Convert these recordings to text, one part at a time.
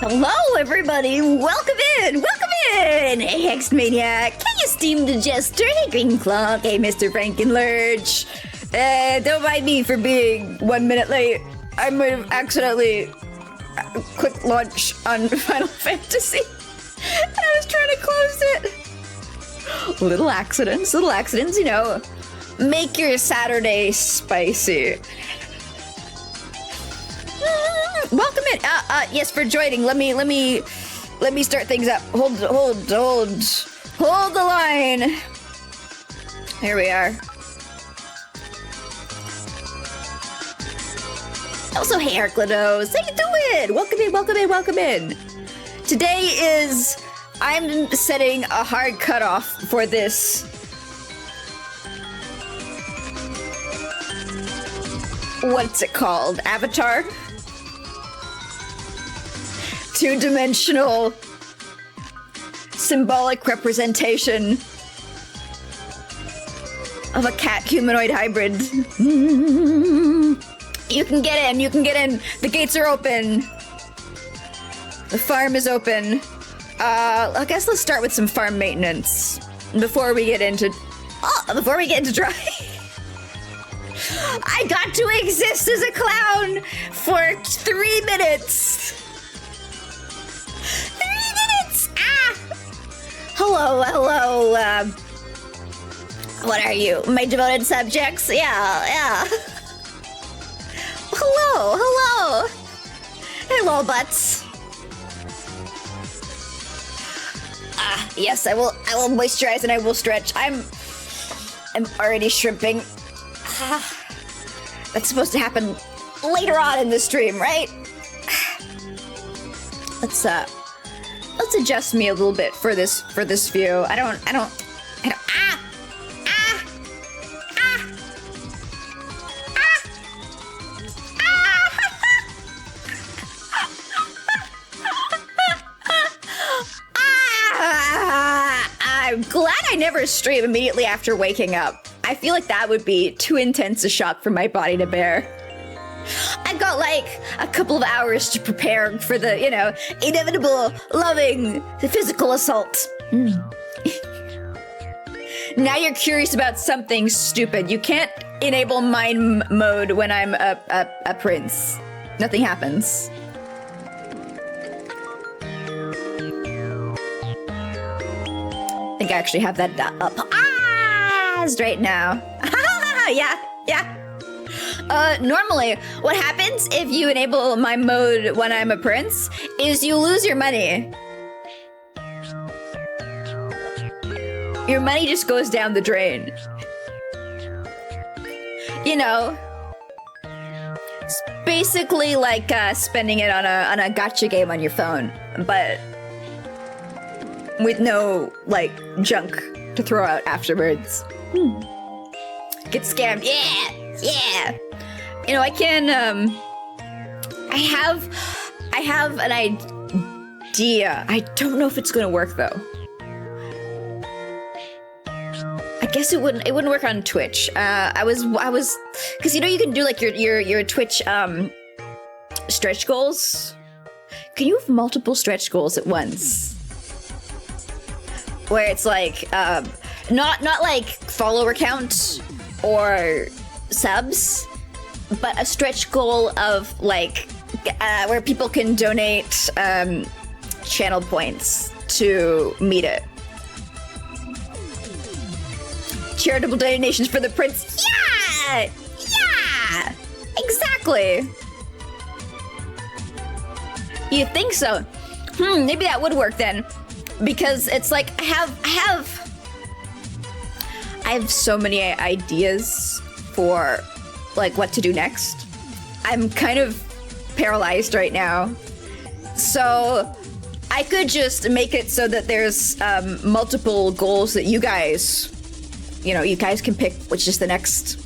Hello, everybody! Welcome in! Welcome in! Hey, Hex Maniac! Hey, esteemed jester! Hey, Green Clock! Hey, Mr. Frankenlurch! Don't mind me for being 1 minute late. I might have accidentally clicked launch on Final Fantasy. And I was trying to close it. Little accidents, you know. Make your Saturday spicy. Welcome in. Yes, for joining. Let me start things up. Hold the line. Here we are. Also, hey, Arclados. How you doing? Welcome in. Today is, I'm setting a hard cutoff for this. What's it called? Avatar? Two-dimensional symbolic representation of a cat humanoid hybrid. You can get in. The gates are open. The farm is open. I guess let's start with some farm maintenance before we get into dry. I got to exist as a clown for 3 minutes. 3 minutes! Ah! Hello. What are you? My devoted subjects? Yeah. Hello, butts. Yes, I will moisturize and I will stretch. I'm already shrimping. That's supposed to happen later on in the stream, right? Let's adjust me a little bit for this view. I don't. I'm glad I never stream immediately after waking up. I feel like that would be too intense a shock for my body to bear. I've got like a couple of hours to prepare for the, inevitable, loving, physical assault. Now you're curious about something stupid. You can't enable mind mode when I'm a prince. Nothing happens. I think I actually have that up. Right now. Yeah. Normally, what happens if you enable my mode when I'm a prince is you lose your money. Your money just goes down the drain. It's basically like spending it on a gacha game on your phone, but with no, junk to throw out afterwards. Get scammed. Yeah. I can, I have an idea. I don't know if it's gonna work though. I guess it wouldn't work on Twitch. I was, cause you can do your Twitch, stretch goals. Can you have multiple stretch goals at once? Where it's not like follower count or subs, but a stretch goal of where people can donate channel points to meet it. Charitable donations for the prince. Yeah, exactly. You think so? Maybe that would work then. Because it's I have so many ideas for what to do next. I'm kind of paralyzed right now. So I could just make it so that there's multiple goals that you guys can pick which is the next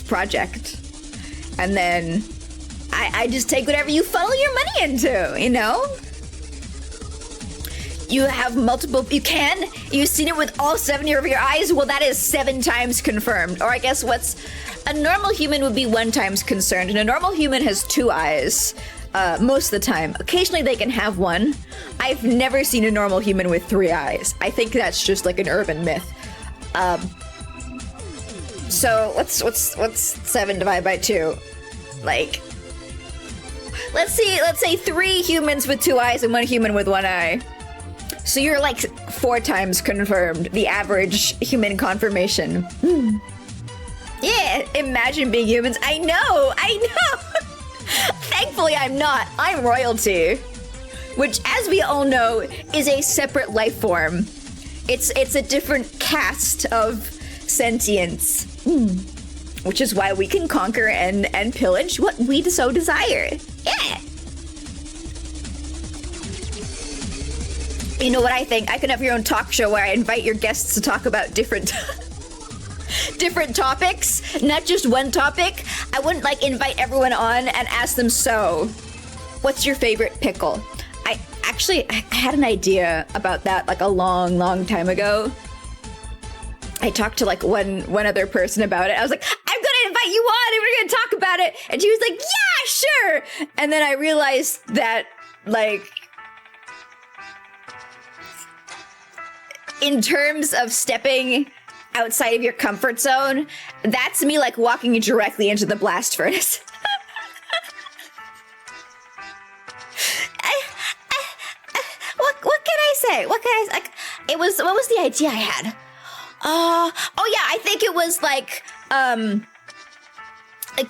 project. And then I just take whatever you funnel your money into, You have multiple, you've seen it with all 7 of your eyes? Well, that is 7 times confirmed. Or I guess a normal human would be 1 times concerned, and a normal human has 2 eyes. most of the time. Occasionally they can have one. I've never seen a normal human with 3 eyes. I think that's just like an urban myth. So what's 7 divided by 2? Like, let's say 3 humans with 2 eyes and 1 human with 1 eye. So you're like 4 times confirmed, the average human confirmation. Yeah, imagine being humans. I know. Thankfully, I'm not. I'm royalty, which, as we all know, is a separate life form. It's a different caste of sentience, which is why we can conquer and pillage what we so desire. Yeah. You know what I think? I can have your own talk show where I invite your guests to talk about different topics, not just one topic. I wouldn't like invite everyone on and ask them, so what's your favorite pickle? I had an idea about that like a long time ago. I talked to like one other person about it. I was like, I'm gonna invite you on and we're gonna talk about it. And she was like, yeah, sure. And then I realized that, like, in terms of stepping outside of your comfort zone, that's me like walking directly into the blast furnace. What can I say? What was the idea I had? Oh yeah, I think it was like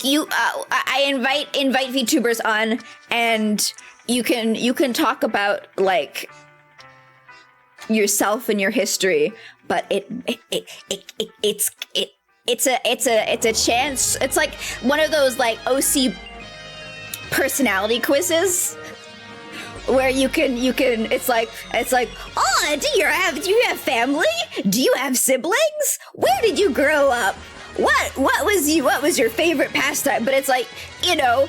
you I invite VTubers on and you can talk about like yourself and your history, but it's a chance. It's like one of those like OC personality quizzes where you can it's like oh, do you have family? Do you have siblings? Where did you grow up? What was your favorite pastime? But it's like, you know,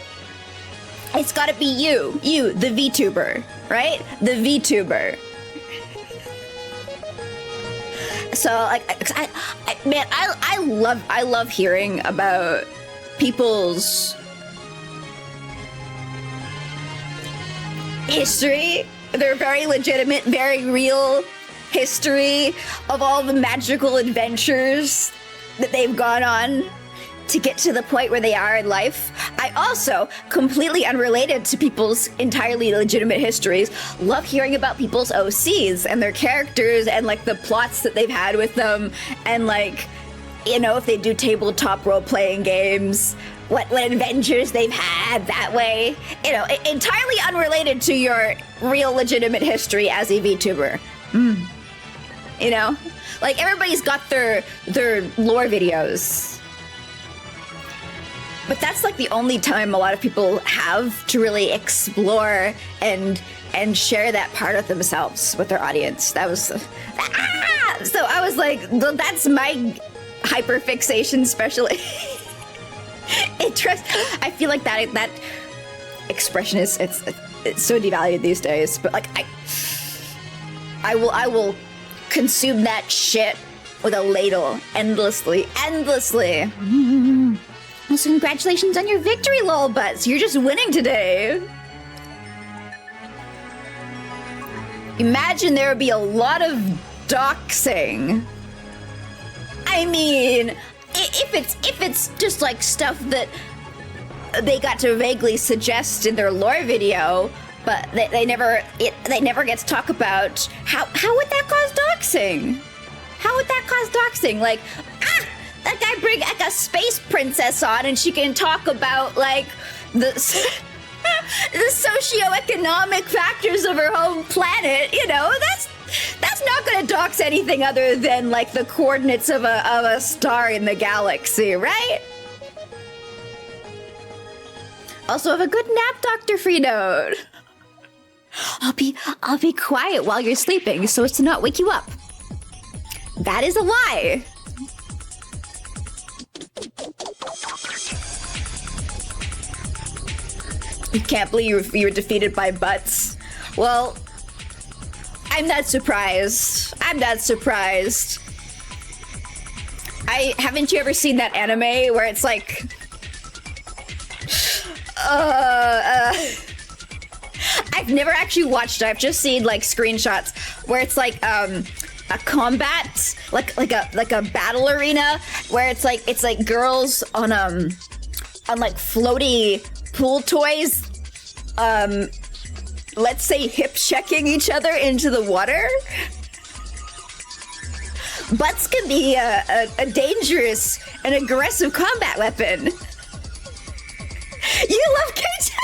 it's got to be you the VTuber, right? The VTuber. So like, I love hearing about people's history, their very legitimate, very real history of all the magical adventures that they've gone on to get to the point where they are in life. I also, completely unrelated to people's entirely legitimate histories, love hearing about people's OCs and their characters and like the plots that they've had with them, and like, you know, if they do tabletop role-playing games, what adventures they've had that way. You know, entirely unrelated to your real legitimate history as a VTuber. You know? Like, everybody's got their lore videos. But that's like the only time a lot of people have to really explore and share that part of themselves with their audience. That was... So I was like, that's my hyperfixation special interest. I feel like that expression is it's so devalued these days. But like I will consume that shit with a ladle endlessly. Well, so congratulations on your victory, lol butts. You're just winning today. Imagine there would be a lot of doxing. I mean, if it's just like stuff that they got to vaguely suggest in their lore video, but they never get to talk about, how would that cause doxing? How would that cause doxing? Like, that guy bring like a space princess on and she can talk about like the socioeconomic factors of her home planet. You know, that's not gonna dox anything other than like the coordinates of a star in the galaxy, right? Also, have a good nap, Dr. Freenode. I'll be quiet while you're sleeping so as to not wake you up. That is a lie. You can't believe you were defeated by butts. Well, I'm not surprised. Haven't you ever seen that anime where it's like I've never actually watched it. I've just seen like screenshots where it's like a combat, like a battle arena where it's like girls on like floaty pool toys, let's say hip checking each other into the water. Butts can be a dangerous and aggressive combat weapon. You love K-10?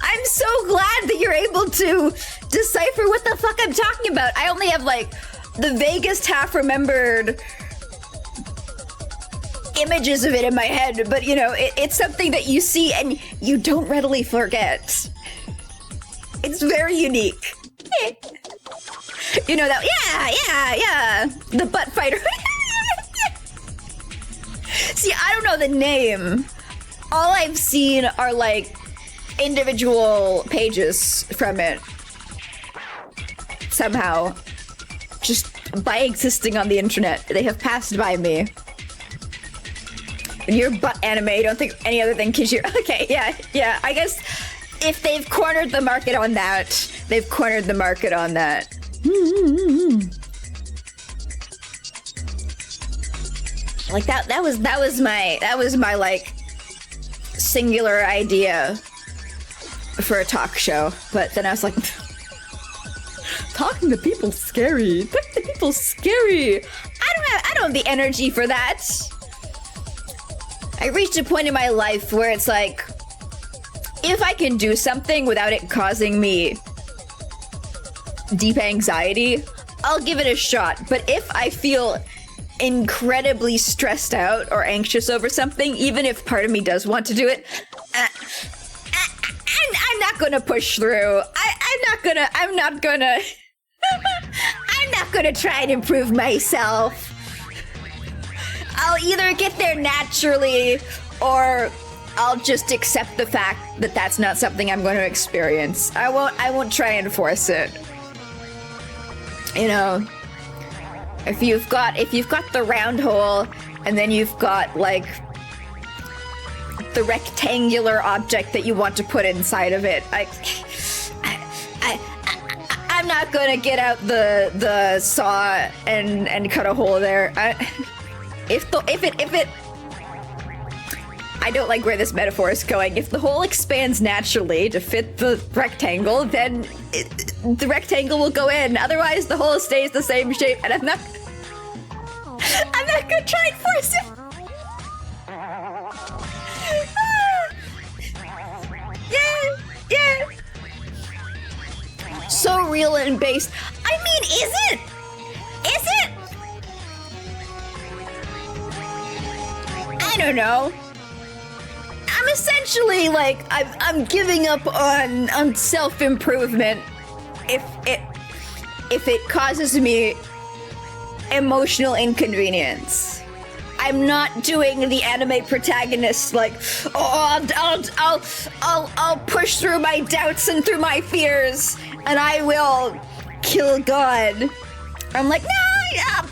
I'm so glad that you're able to decipher what the fuck I'm talking about. I only have like the vaguest half-remembered images of it in my head, but you know, it's something that you see and you don't readily forget. It's very unique. You know that? Yeah. The butt fighter. See, I don't know the name. All I've seen are like individual pages from it. Somehow. Just by existing on the internet, they have passed by me. When you're butt anime, you don't think any other thing because you're... Okay, yeah. I guess if they've cornered the market on that, they've cornered the market on that. Like that was my like singular idea for a talk show, but then I was like, talking to people scary. Talking to people scary. I don't have the energy for that. I reached a point in my life where it's like, if I can do something without it causing me deep anxiety, I'll give it a shot. But if I feel incredibly stressed out or anxious over something, even if part of me does want to do it, I'm not gonna push through. I'm not gonna try and improve myself. I'll either get there naturally or I'll just accept the fact that that's not something I'm going to experience. I won't try and force it. You know, if you've got the round hole and then you've got like the rectangular object that you want to put inside of it, I'm not gonna get out the saw and cut a hole there. If it I don't like where this metaphor is going. If the hole expands naturally to fit the rectangle, then the rectangle will go in. Otherwise, the hole stays the same shape, and I'm not gonna try and force it. Yeah. So real and based. I mean, is it? I don't know. I'm essentially like I'm giving up on self-improvement if it causes me emotional inconvenience. I'm not doing the anime protagonist like, oh, I'll push through my doubts and through my fears and I will kill God. I'm like, no,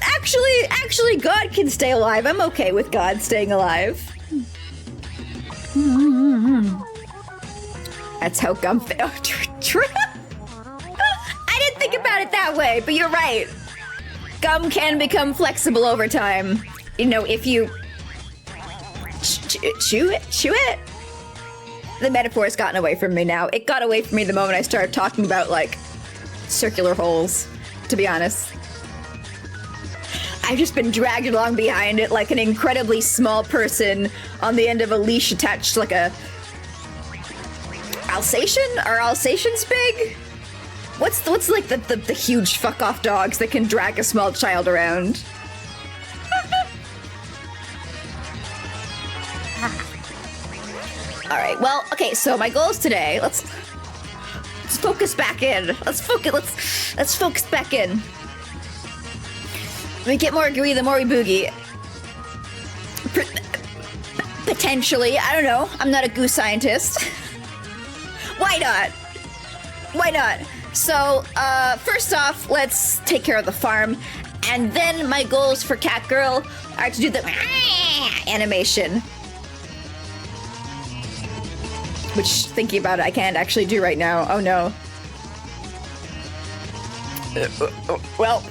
actually God can stay alive. I'm okay with God staying alive. That's how gum... Oh, true. I didn't think about it that way, but you're right. Gum can become flexible over time. You know, if you... Chew it. The metaphor has gotten away from me now. It got away from me the moment I started talking about, like, circular holes, to be honest. I've just been dragged along behind it like an incredibly small person on the end of a leash attached to like a Alsatian? Are Alsatians big? What's like the huge fuck off dogs that can drag a small child around? All right. Well, okay. So my goals today. Let's focus back in. Let's focus back in. We get more gooey the more we boogie. Potentially, I don't know. I'm not a goo scientist. Why not? So, first off, let's take care of the farm. And then my goals for Catgirl are to do the animation. which, thinking about it, I can't actually do right now. Oh no. Well,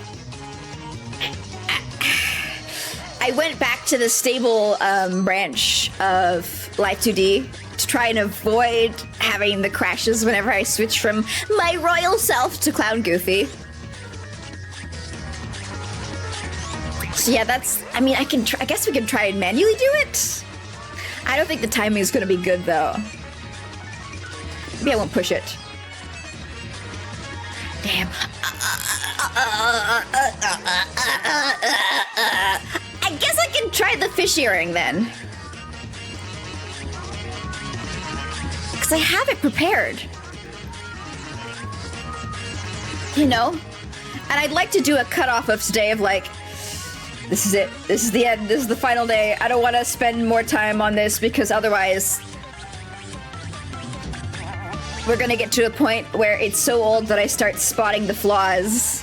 I went back to the stable branch of Live2D to try and avoid having the crashes whenever I switch from my royal self to Clown Goofy. So yeah, that's, I mean, I guess we can try and manually do it. I don't think the timing is going to be good though. Maybe I won't push it. Damn. I guess I can try the fish earring then. Because I have it prepared. You know? And I'd like to do a cutoff of today of like, this is it. This is the end. This is the final day. I don't want to spend more time on this because otherwise we're gonna get to a point where it's so old that I start spotting the flaws.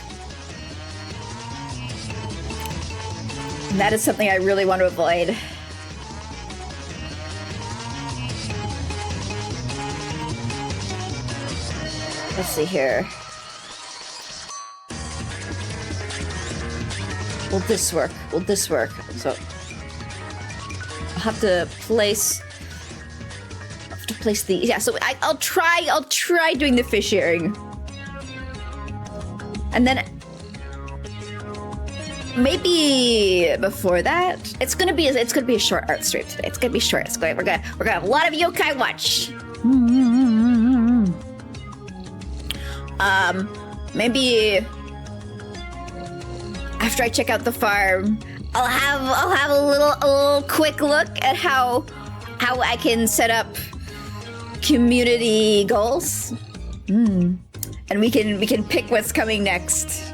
And that is something I really want to avoid. Let's see here. Will this work? Will this work? So I'll have to place these. Yeah, so I'll try doing the fish earring. And then maybe before that, it's gonna be a short art stream today. It's gonna be short. We're gonna have a lot of yokai watch. Maybe after I check out the farm, I'll have a little quick look at how I can set up community goals. And we can pick what's coming next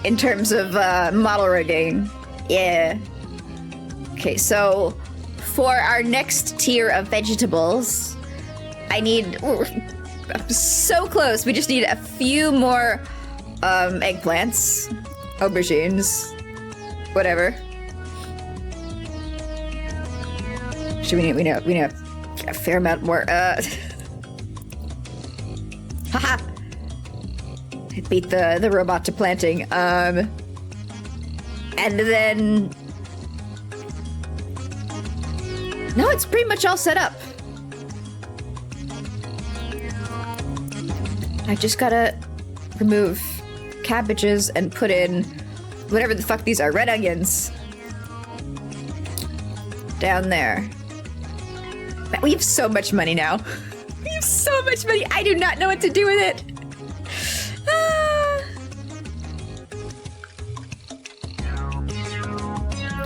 in terms of model rigging. Yeah. Okay, so for our next tier of vegetables, I'm so close. We just need a few more eggplants, aubergines, whatever. We need a fair amount more. Haha! I beat the robot to planting. And then no, it's pretty much all set up. I just gotta remove cabbages and put in whatever the fuck these are, red onions. Down there. Man, we have so much money now. We have so much money. I do not know what to do with it.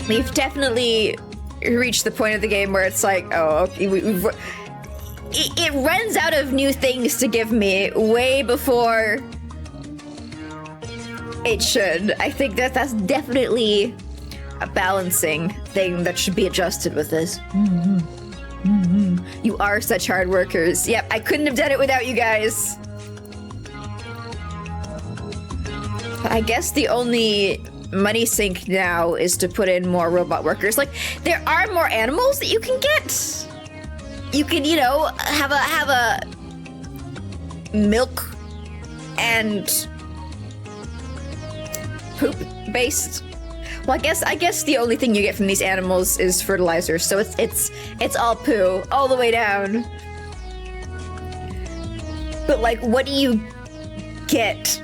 We've definitely reached the point of the game where it's like, oh, okay, it runs out of new things to give me way before it should. I think that's definitely a balancing thing that should be adjusted with this. You are such hard workers. Yep, I couldn't have done it without you guys. But I guess the only money sink now is to put in more robot workers. Like, there are more animals that you can get. You can, you know, have a milk and poop based. Well, I guess the only thing you get from these animals is fertilizer, so it's all poo all the way down. But like, what do you get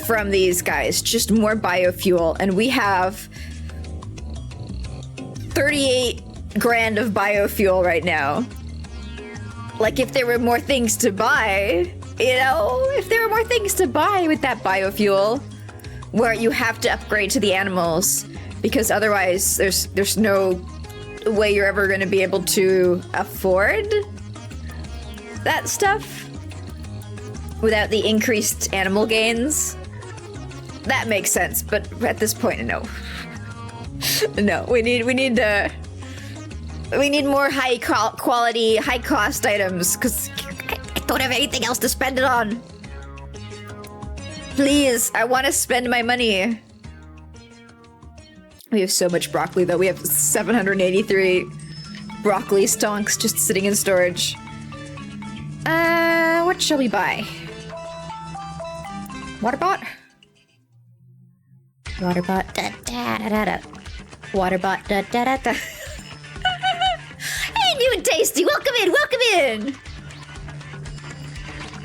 from these guys? Just more biofuel, and we have 38 grand of biofuel right now. Like, if there were more things to buy, you know, if there were more things to buy with that biofuel, where you have to upgrade to the animals, because otherwise there's no way you're ever going to be able to afford that stuff without the increased animal gains. That makes sense, but at this point, no. No, we need more high quality, high cost items, because I don't have anything else to spend it on. Please, I want to spend my money. We have so much broccoli, though. We have 783 broccoli stonks just sitting in storage. What shall we buy? Waterbot? Waterbot, da da da da da. Waterbot, da da da da. Hey, new and tasty, welcome in, welcome in!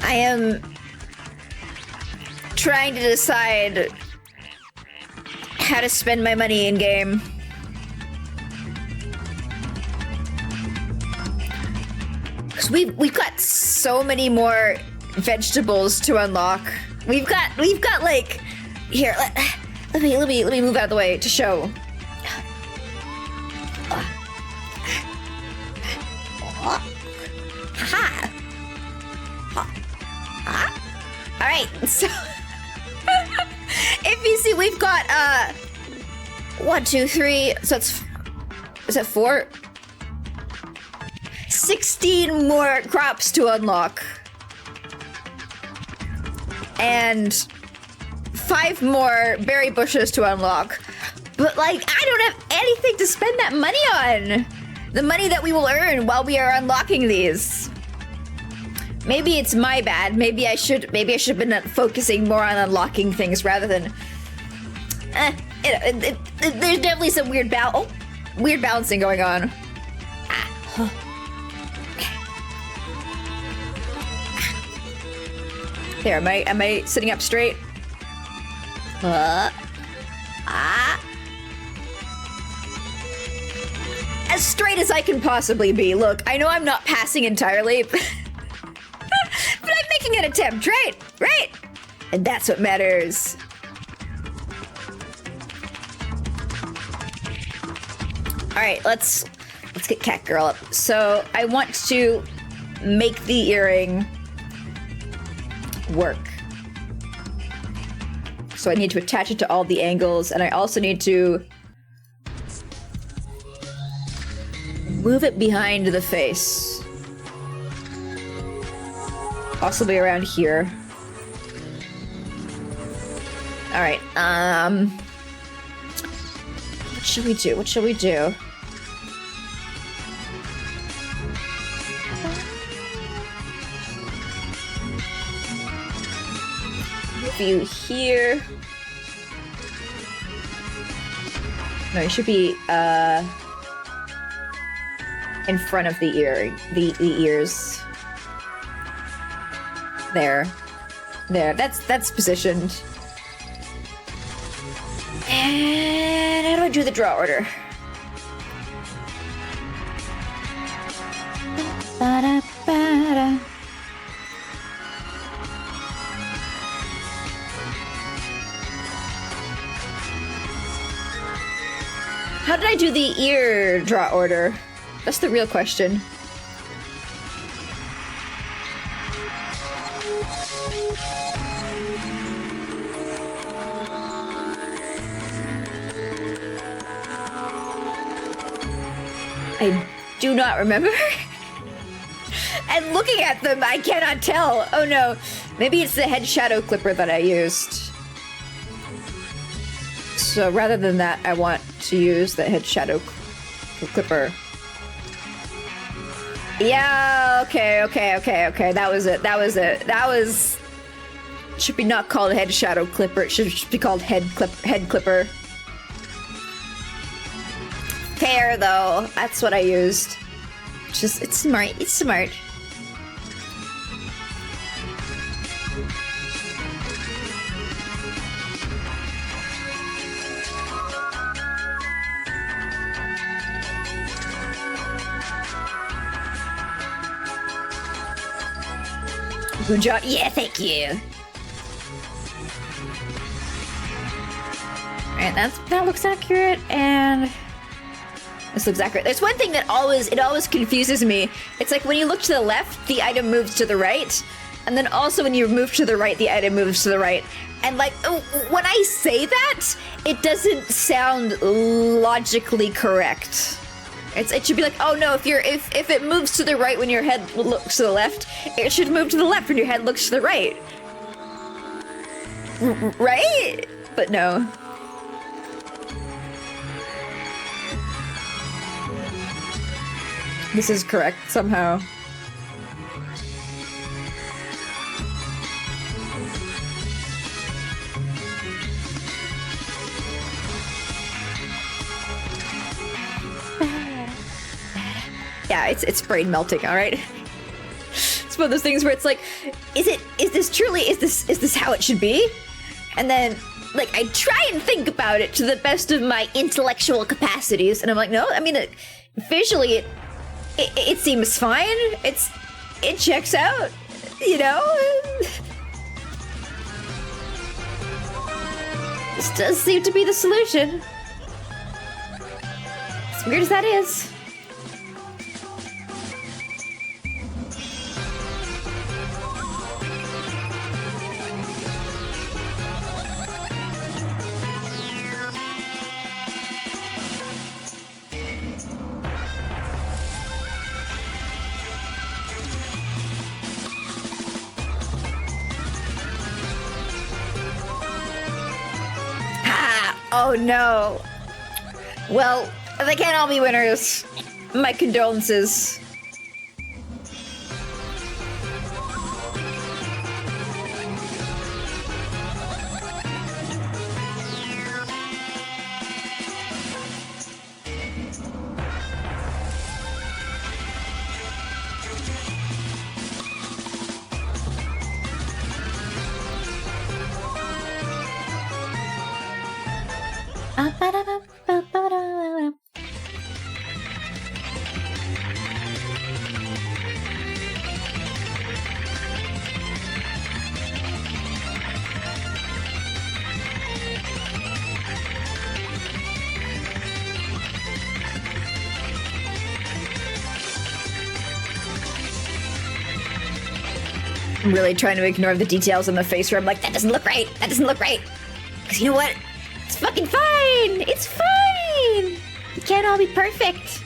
I am trying to decide how to spend my money in game. Cause we've got so many more vegetables to unlock. We've got like here. Let me move out of the way to show. Ha! All right, so if you see, we've got 1, 2, 3. So is that 4? 16 more crops to unlock. And 5 more berry bushes to unlock. But, like, I don't have anything to spend that money on. The money that we will earn while we are unlocking these. Maybe it's my bad. Maybe I should have been focusing more on unlocking things rather than... there's definitely some weird balancing going on. There, am I sitting up straight? As straight as I can possibly be. Look, I know I'm not passing entirely, but I'm making an attempt, right? Right? And that's what matters. All right, let's get Cat Girl up. So I want to make the earring work. So I need to attach it to all the angles, and I also need to move it behind the face. Possibly around here. All right, what should we do? What should we do? View here. No, it should be in front of the ears. There. That's positioned. And how do I do the draw order? Ba-da-ba-da. How did I do the ear draw order? That's the real question. I do not remember. And looking at them, I cannot tell. Oh no, maybe it's the head shadow clipper that I used. So rather than that, I want to use the head shadow clipper. Yeah, okay. That was it. Should be not called head shadow clipper. It should be called head clipper. Fair though. That's what I used. It's smart. It's smart. Good job. Yeah, thank you. Alright, that looks accurate, and this looks accurate. There's one thing that always confuses me. It's like when you look to the left, the item moves to the right, and then also when you move to the right, the item moves to the right. And like when I say that, it doesn't sound logically correct. It should be like, oh no, if it moves to the right when your head looks to the left, it should move to the left when your head looks to the right. Right? But no. This is correct somehow. yeah, it's brain melting, all right? It's one of those things where it's like, is this how it should be? And then, like, I try and think about it to the best of my intellectual capacities, and I'm like, no, I mean, visually, it seems fine. It checks out, you know? This does seem to be the solution. As weird as that is. Oh no. Well, they can't all be winners. My condolences. I'm really trying to ignore the details on the face where I'm like, that doesn't look right. That doesn't look right. Because you know what? It's fucking fine. It's fine. You can't all be perfect.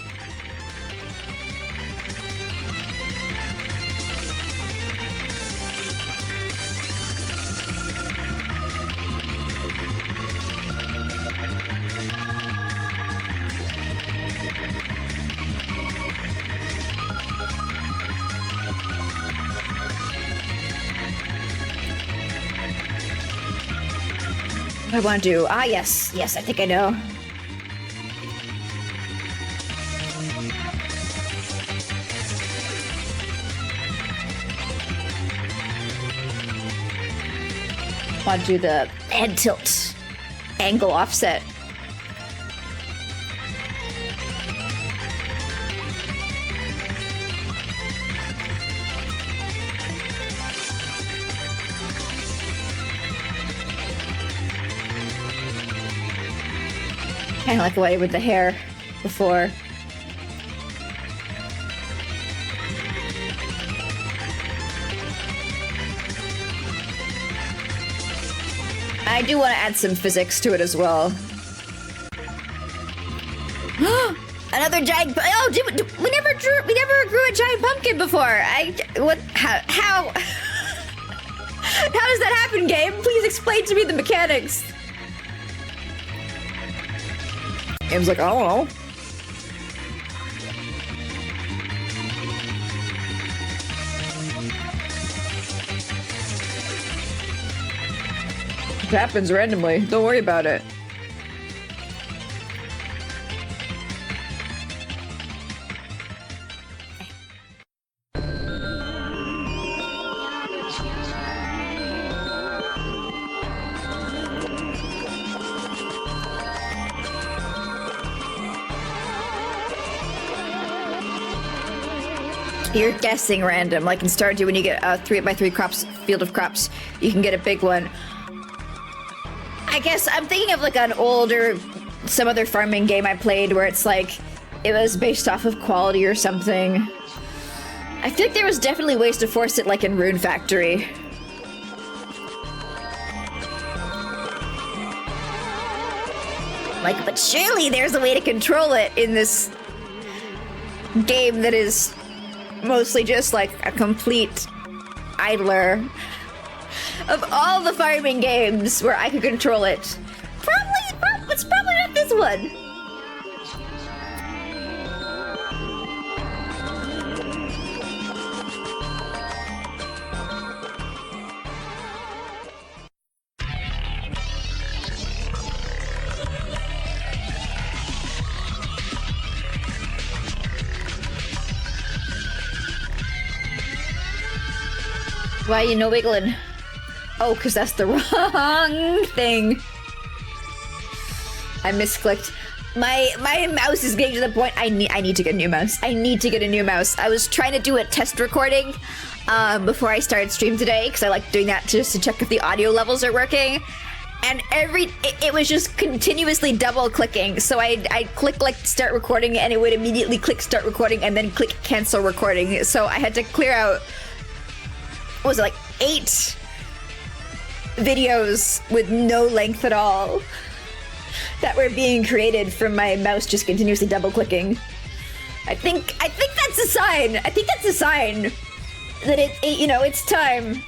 What do I want to do? Ah, yes. Yes, I think I know. I want to do the head tilt angle offset. Kind of like the way with the hair before. I do want to add some physics to it as well. Another giant. Oh, we never grew a giant pumpkin before. How? How does that happen, game? Please explain to me the mechanics. Game's like, I don't know. It happens randomly. Don't worry about it. You're guessing random, like in Stardew when you get a 3x3 crops, field of crops, you can get a big one. I guess I'm thinking of like an older, some other farming game I played where it's like, it was based off of quality or something. I feel like there was definitely ways to force it like in Rune Factory. Like, but surely there's a way to control it in this game that is mostly just like a complete idler. Of all the farming games where I could control it, it's probably not this one. Why are you no wiggling? Oh, because that's the wrong thing. I misclicked. My mouse is getting to the point I need to get a new mouse. I need to get a new mouse. I was trying to do a test recording before I started stream today because I like doing that just to check if the audio levels are working. And it was just continuously double clicking. So I'd click like start recording and it would immediately click start recording and then click cancel recording. So I had to clear out, what was it, like 8 videos with no length at all that were being created from my mouse just continuously double clicking. I think that's a sign. I think that's a sign that it you know, it's time.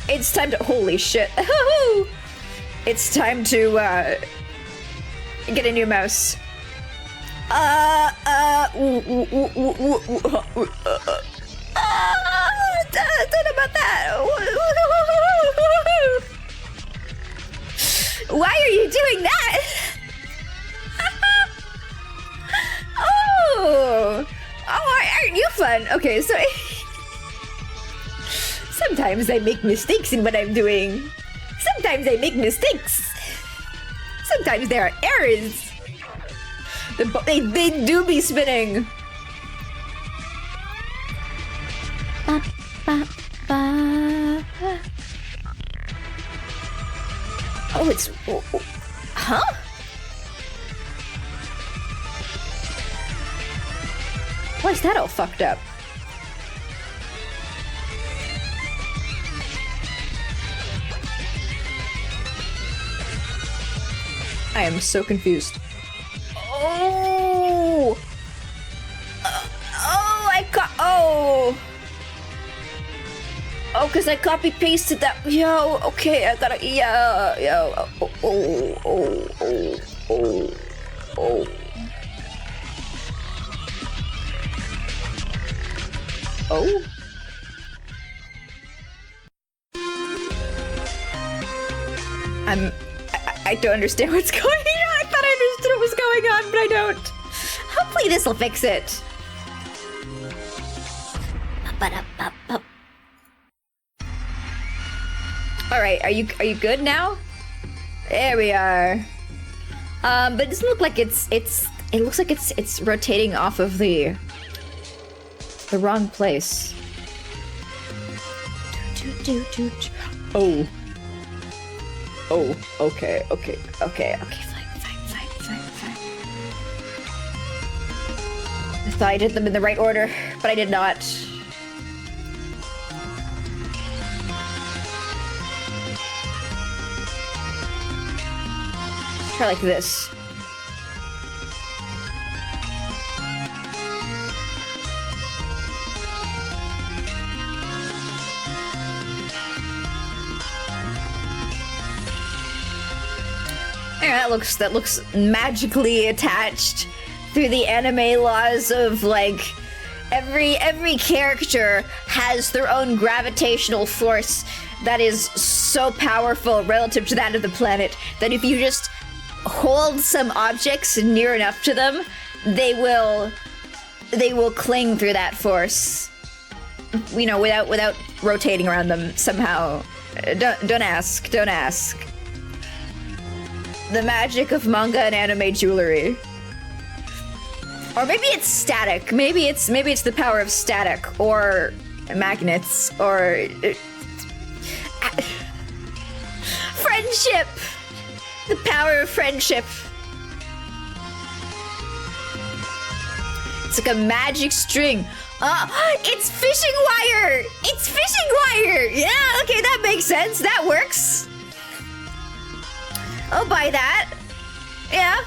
It's time to, holy shit. It's time to get a new mouse. Don't know about that. Why are you doing that? Oh, aren't you fun? Okay, so sometimes I make mistakes in what I'm doing. Sometimes I make mistakes. Sometimes there are errors. They do be spinning. Ba, ba, ba. Oh, it's... Huh? Why is that all fucked up? I am so confused. Oh! Oh, because I copy-pasted that. Yo, okay, I gotta... Yo. Oh. Oh? I don't understand what's going on. I thought I understood what was going on, but I don't. Hopefully this'll fix it. Alright, are you good now? There we are. But it doesn't look like it looks like it's rotating off of the wrong place. Oh. Oh, okay, fine. I thought I did them in the right order, but I did not. Let's try like this. Yeah, that looks magically attached through the anime laws of like every character has their own gravitational force that is so powerful relative to that of the planet that if you just hold some objects near enough to them, they will cling through that force. You know, without rotating around them somehow. Don't ask. The magic of manga and anime jewelry. Or maybe it's static. Maybe it's the power of static or magnets or friendship. The power of friendship. It's like a magic string. It's fishing wire. It's fishing wire. Yeah, okay, that makes sense. That works. I'll buy that. Yeah.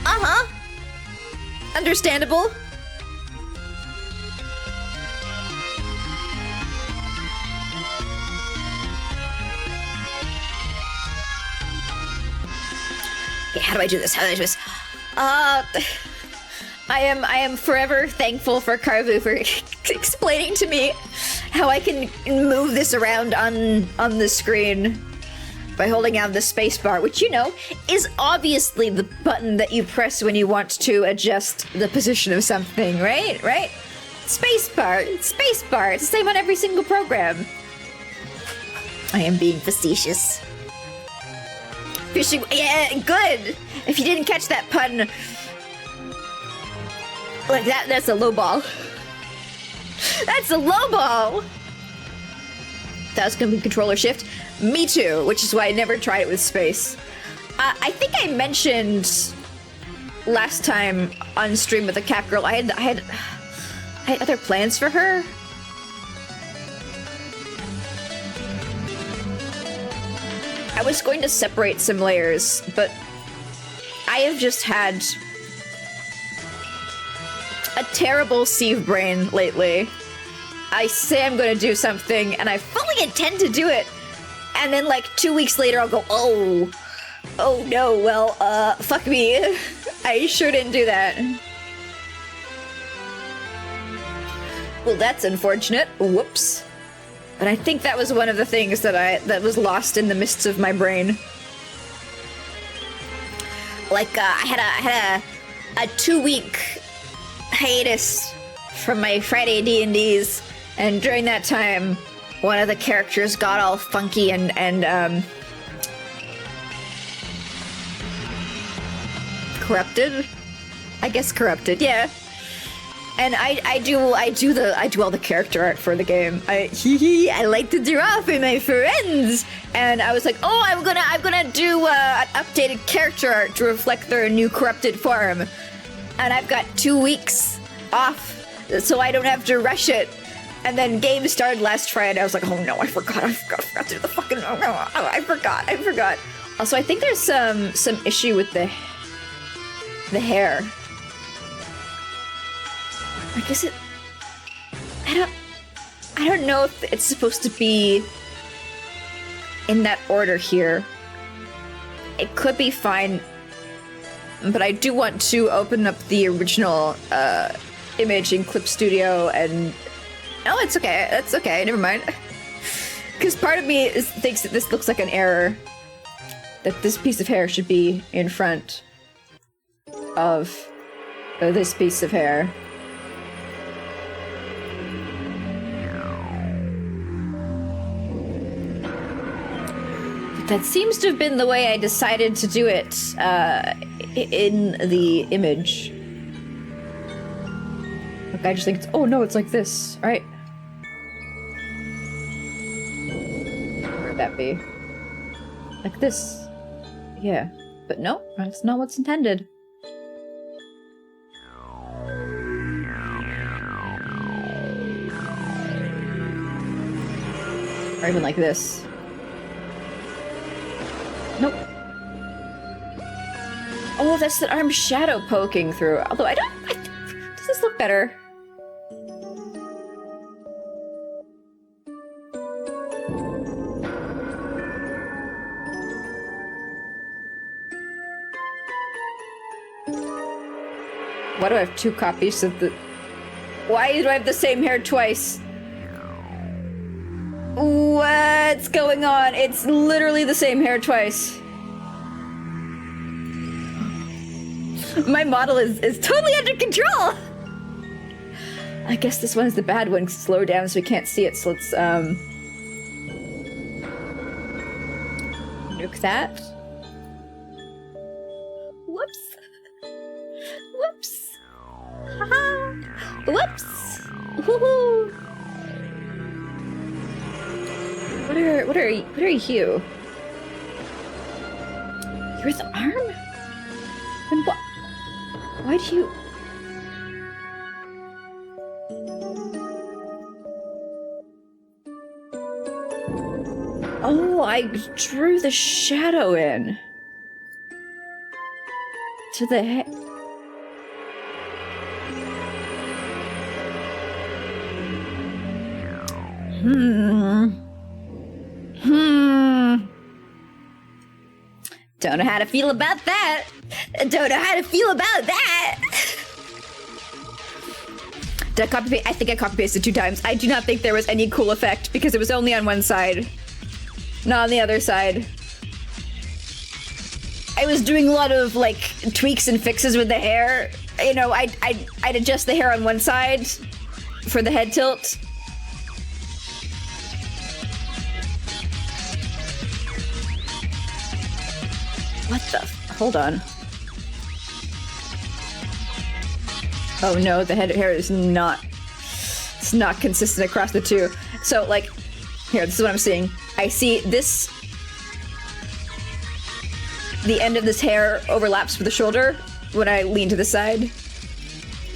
Uh-huh. Understandable. Okay, how do I do this? I am forever thankful for Carvu for explaining to me how I can move this around on the screen by holding down the spacebar, which, you know, is obviously the button that you press when you want to adjust the position of something, right? Spacebar. Spacebar. It's the same on every single program. I am being facetious. Fishing. Yeah, good. If you didn't catch that pun, like that's a low ball. That's a low ball. That was gonna be controller shift. Me too, which is why I never tried it with space. I think I mentioned last time on stream with the cat girl, I had other plans for her. I was going to separate some layers, but I have just had a terrible sieve brain lately. I say I'm going to do something, and I fully intend to do it, and then like 2 weeks later I'll go, oh no, well, fuck me. I sure didn't do that. Well, that's unfortunate. Whoops. But I think that was one of the things that was lost in the mists of my brain. Like, I had a 2-week hiatus from my Friday D&Ds, and during that time, one of the characters got all funky and corrupted? I guess corrupted, yeah. And I do all the character art for the game. I like to draw for my friends. And I was like, oh, I'm gonna do an updated character art to reflect their new corrupted form. And I've got 2 weeks off, so I don't have to rush it. And then game started last Friday. I was like, oh no, I forgot to do the fucking. Oh no, I forgot. Also, I think there's some issue with the hair. I guess I don't know if it's supposed to be in that order here. It could be fine, but I do want to open up the original image in Clip Studio and... Oh, it's okay. That's okay. Never mind. Because part of me thinks that this looks like an error. That this piece of hair should be in front of this piece of hair. That seems to have been the way I decided to do it in the image. Look, I just think it's... Oh no, it's like this, right? Where would that be? Like this. Yeah. But no, that's not what's intended. Or even like this. Nope. Oh, that's the arm shadow poking through. Although does this look better? Why do I have 2 copies of the... Why do I have the same hair twice? What's going on? It's literally the same hair twice. My model is totally under control! I guess this one's the bad one, 'cause it's lower down so we can't see it, so let's, nuke that. Whoops. Whoops. Haha. Whoops. Woohoo. What are you? You're the arm? Then why do you... Oh, I drew the shadow in. To the head. Don't know how to feel about that. Don't know how to feel about that. Did I copy paste? I think I copy pasted 2 times. I do not think there was any cool effect because it was only on one side, not on the other side. I was doing a lot of like tweaks and fixes with the hair. You know, I'd adjust the hair on one side for the head tilt. What the? Hold on. Oh no, the head hair is not. It's not consistent across the two. So like, here, this is what I'm seeing. I see this. The end of this hair overlaps with the shoulder when I lean to the side,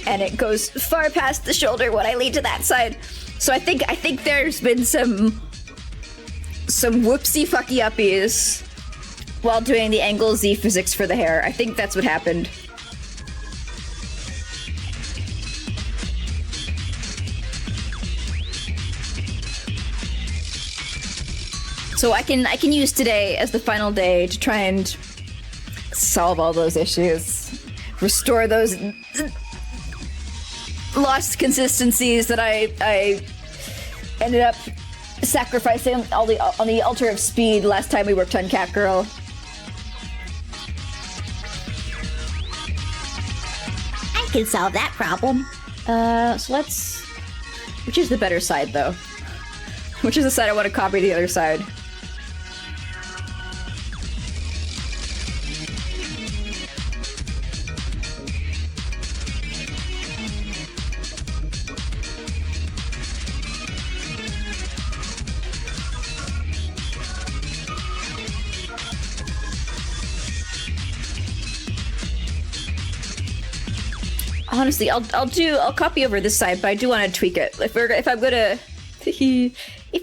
and it goes far past the shoulder when I lean to that side. So I think there's been some whoopsie fucky uppies while doing the angle Z physics for the hair. I think that's what happened. So I can use today as the final day to try and solve all those issues, restore those lost consistencies that I ended up sacrificing on the altar of speed last time we worked on Cat Girl. I can solve that problem. So let's... Which is the better side, though? Which is the side I want to copy the other side? Honestly, I'll copy over this side, but I do want to tweak it. If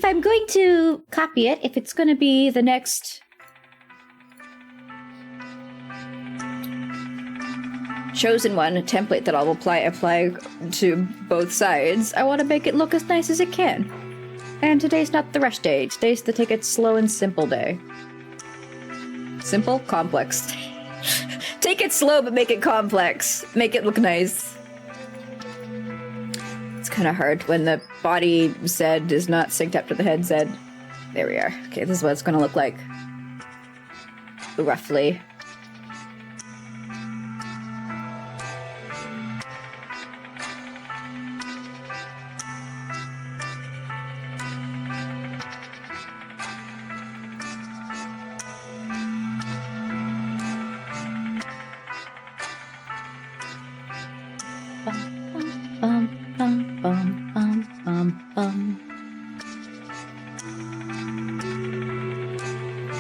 I'm going to copy it, if it's going to be the next chosen one, a template that I'll apply to both sides, I want to make it look as nice as it can. And today's not the rush day. Today's the take it slow and simple day. Simple, complex. Take it slow, but make it complex. Make it look nice. It's kind of hard when the body Z is not synced up to the head Z. There we are. Okay, this is what it's going to look like. Roughly.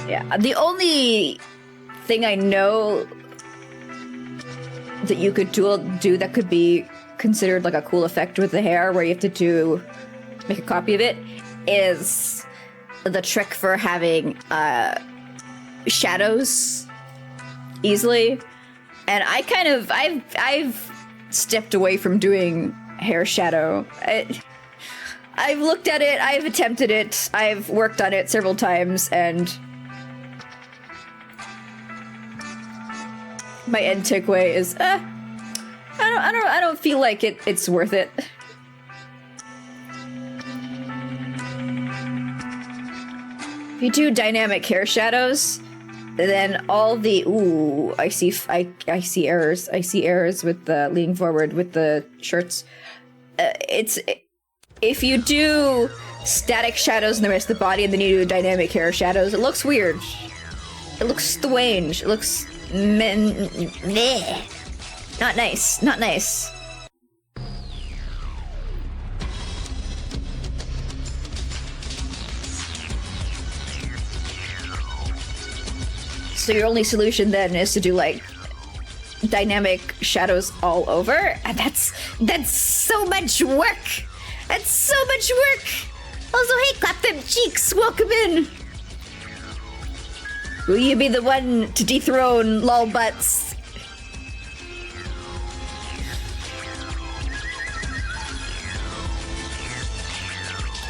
Yeah, the only thing I know that you could do that could be considered like a cool effect with the hair, where you have to make a copy of it, is the trick for having shadows easily. And I've stepped away from doing hair shadow. I've looked at it, I've attempted it, I've worked on it several times, and my end takeaway is, I don't feel like it's worth it. If you do dynamic hair shadows, then all the I see errors. I see errors with the leaning forward with the shirts. If you do static shadows in the rest of the body and then you do dynamic hair shadows, it looks weird. It looks strange. It looks meh. Not nice. Not nice. So your only solution then is to do like dynamic shadows all over? And that's so much work! That's so much work! Also, hey, clap them cheeks! Welcome in! Will you be the one to dethrone lol butts?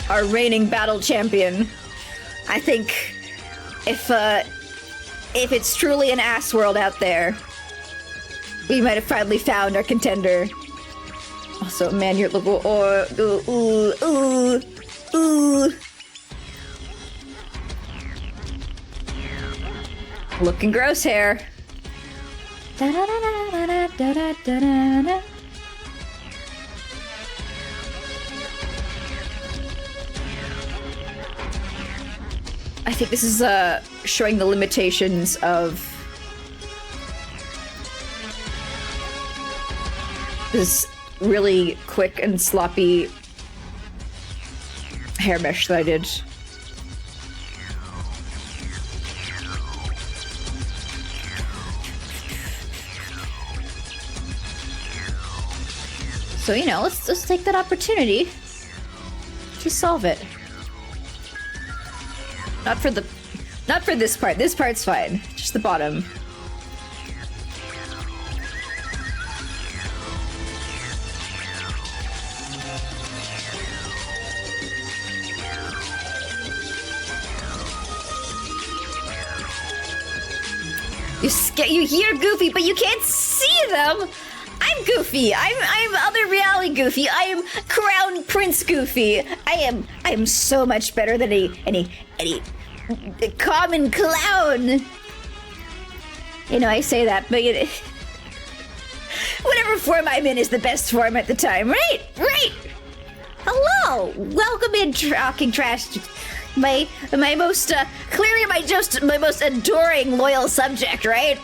Our reigning battle champion. I think if it's truly an ass world out there, we might have finally found our contender. Also, man, you're looking gross hair. I think this is showing the limitations of this really quick and sloppy hair mesh that I did. So, you know, let's take that opportunity to solve it. Not for this part. This part's fine. Just the bottom. You hear Goofy, but you can't see them. I'm Goofy. I'm other reality Goofy. I am Crown Prince Goofy. I am so much better than any common clown. You know, I say that, but whatever form I'm in is the best form at the time, right? Right. Hello, welcome in, Talking Trash. My most clearly my most adoring loyal subject, right?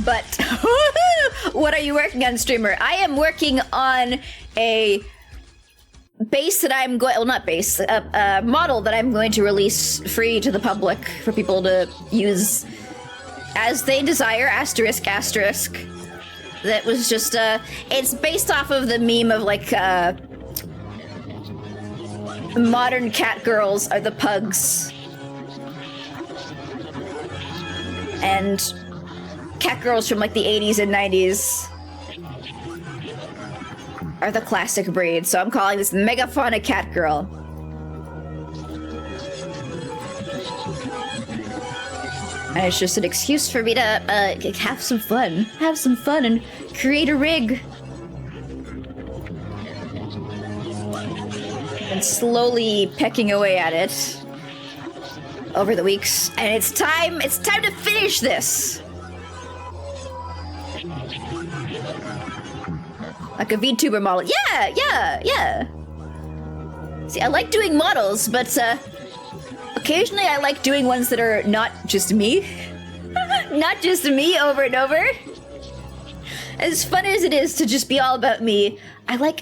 But what are you working on, streamer? I am working on a base that I'm going, well, not base, a model that I'm going to release free to the public for people to use as they desire, asterisk, asterisk. That was just, it's based off of the meme of, like, modern cat girls are the pugs. And cat girls from, like, the 80s and 90s are the classic breed, so I'm calling this Megafauna Cat Girl. And it's just an excuse for me to have some fun and create a rig. And slowly pecking away at it over the weeks. And it's time to finish this. Like a VTuber model. Yeah. See, I like doing models, but occasionally I like doing ones that are not just me. Not just me over and over. As fun as it is to just be all about me, I like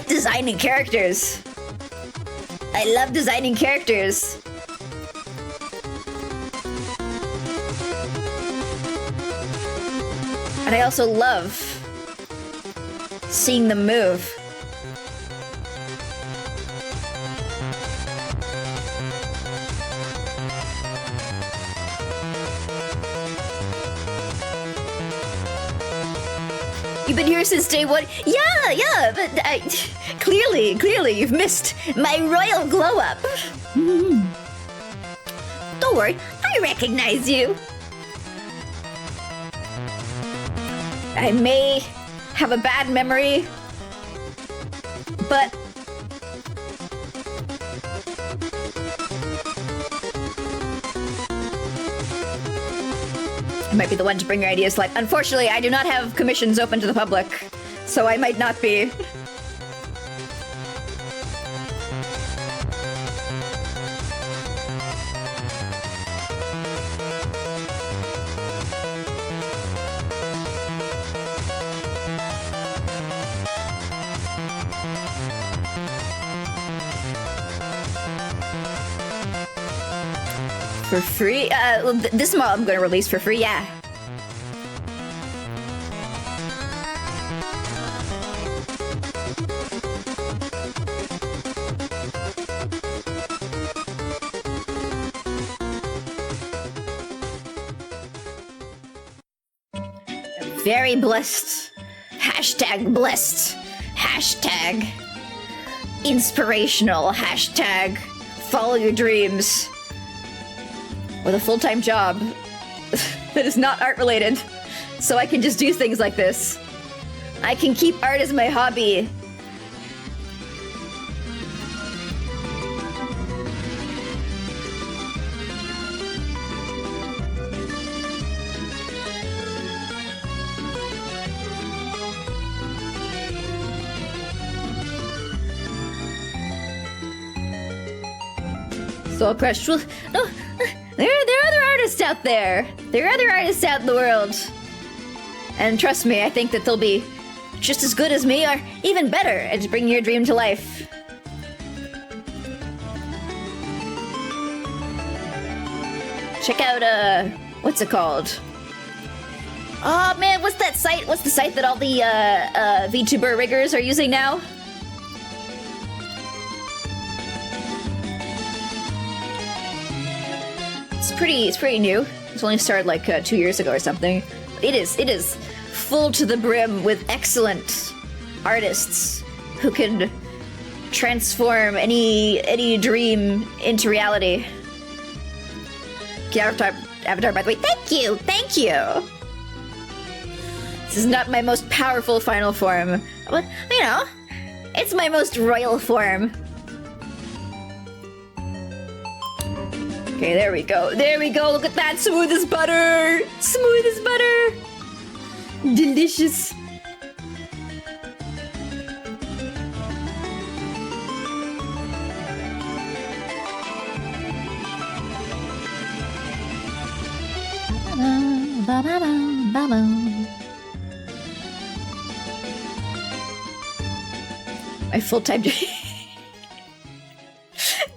designing characters. I love designing characters. And I also love seeing them move. You've been here since day one? Yeah, but clearly you've missed my royal glow up. Don't worry, I recognize you. I may have a bad memory, but I might be the one to bring your ideas to life. Unfortunately, I do not have commissions open to the public, so I might not be. For free? This model I'm going to release for free, yeah. Very blessed. Hashtag blessed. Hashtag inspirational. Hashtag follow your dreams. With a full-time job that is not art-related, so I can just do things like this. I can keep art as my hobby. Skull Crush. Well, no, there are other artists out there. There are other artists out in the world. And trust me, I think that they'll be just as good as me, or even better, at bringing your dream to life. Check out, what's it called? Oh man, what's that site? What's the site that all the VTuber riggers are using now? It's pretty new. It's only started like 2 years ago or something. It is full to the brim with excellent artists who can transform any dream into reality. Avatar, by the way, thank you! This is not my most powerful final form, but, you know, it's my most royal form. Okay, there we go, look at that, smooth as butter! Delicious. My full-time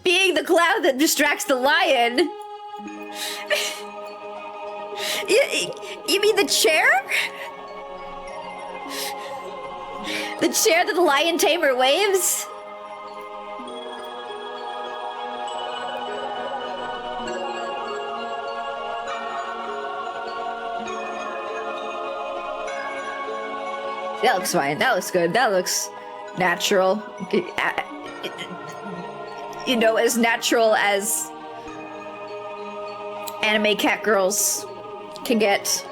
being the cloud that distracts the lion. You mean the chair? The chair that the lion tamer waves? That looks fine. That looks good. That looks natural. You know, as natural as anime cat girls can get.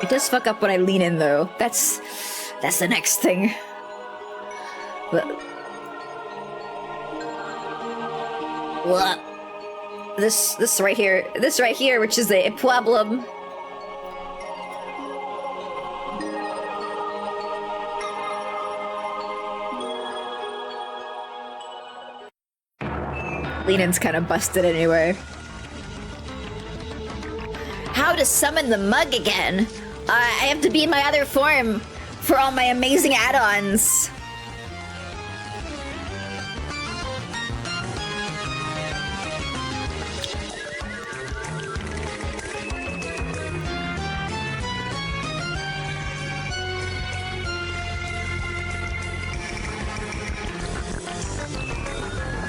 It does fuck up when I lean in, though. That's the next thing. But what? This right here, which is a problem. Lean-in's kind of busted anyway. How to summon the mug again? I have to be in my other form for all my amazing add-ons.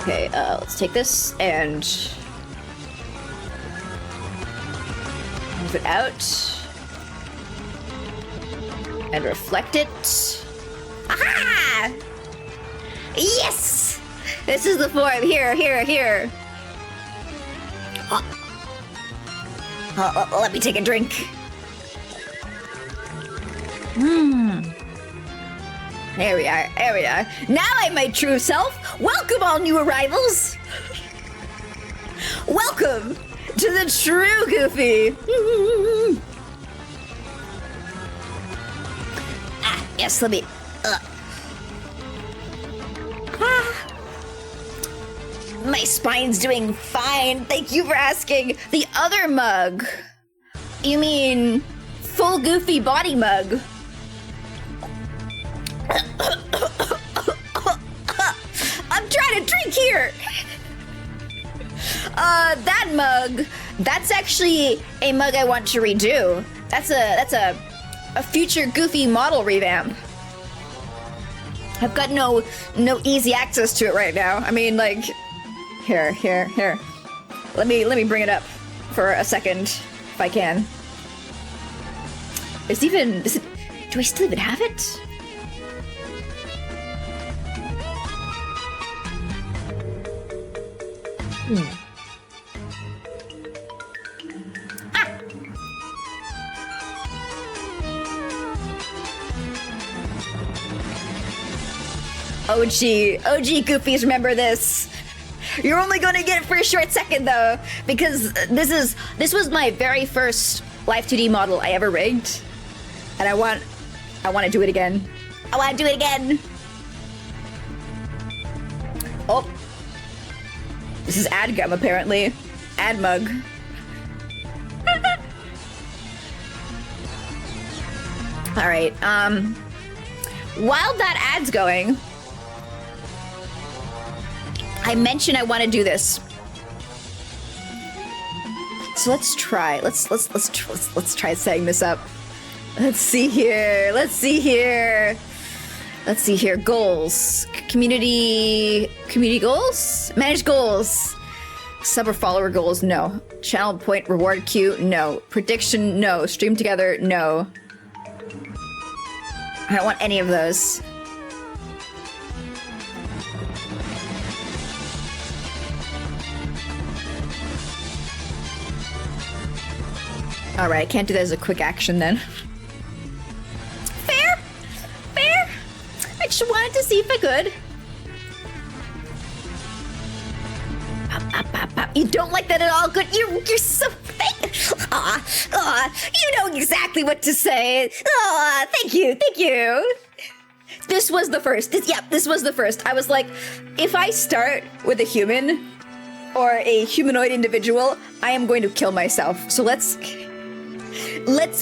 Okay, let's take this and move it out. And reflect it. Aha! Yes! This is the form. Here. Let me take a drink. There we are. Now I'm my true self. Welcome, all new arrivals. Welcome to the true Goofy. Yes, let me. My spine's doing fine. Thank you for asking. The other mug. You mean full Goofy body mug? I'm trying to drink here. That mug. That's actually a mug I want to redo. That's a future Goofy model revamp. I've got no easy access to it right now. I mean, like, here. Let me bring it up for a second, if I can. Do I still even have it? OG Goofies remember this. You're only gonna get it for a short second though, because this was my very first Live2D model I ever rigged, and I want to do it again. I want to do it again. Oh, this is ad gum apparently. Ad mug. All right. While that ad's going, I mentioned I want to do this. So let's try. Let's try setting this up. Let's see here. Let's see here. Let's see here. Goals. Community goals? Manage goals. Sub or follower goals? No. Channel point reward queue? No. Prediction? No. Stream together? No. I don't want any of those. Alright, I can't do that as a quick action then. Fair! Fair! I just wanted to see if I could. You don't like that at all? Good. You're so fake. You know exactly what to say. Thank you. This was the first. This was the first. I was like, if I start with a human or a humanoid individual, I am going to kill myself. So let's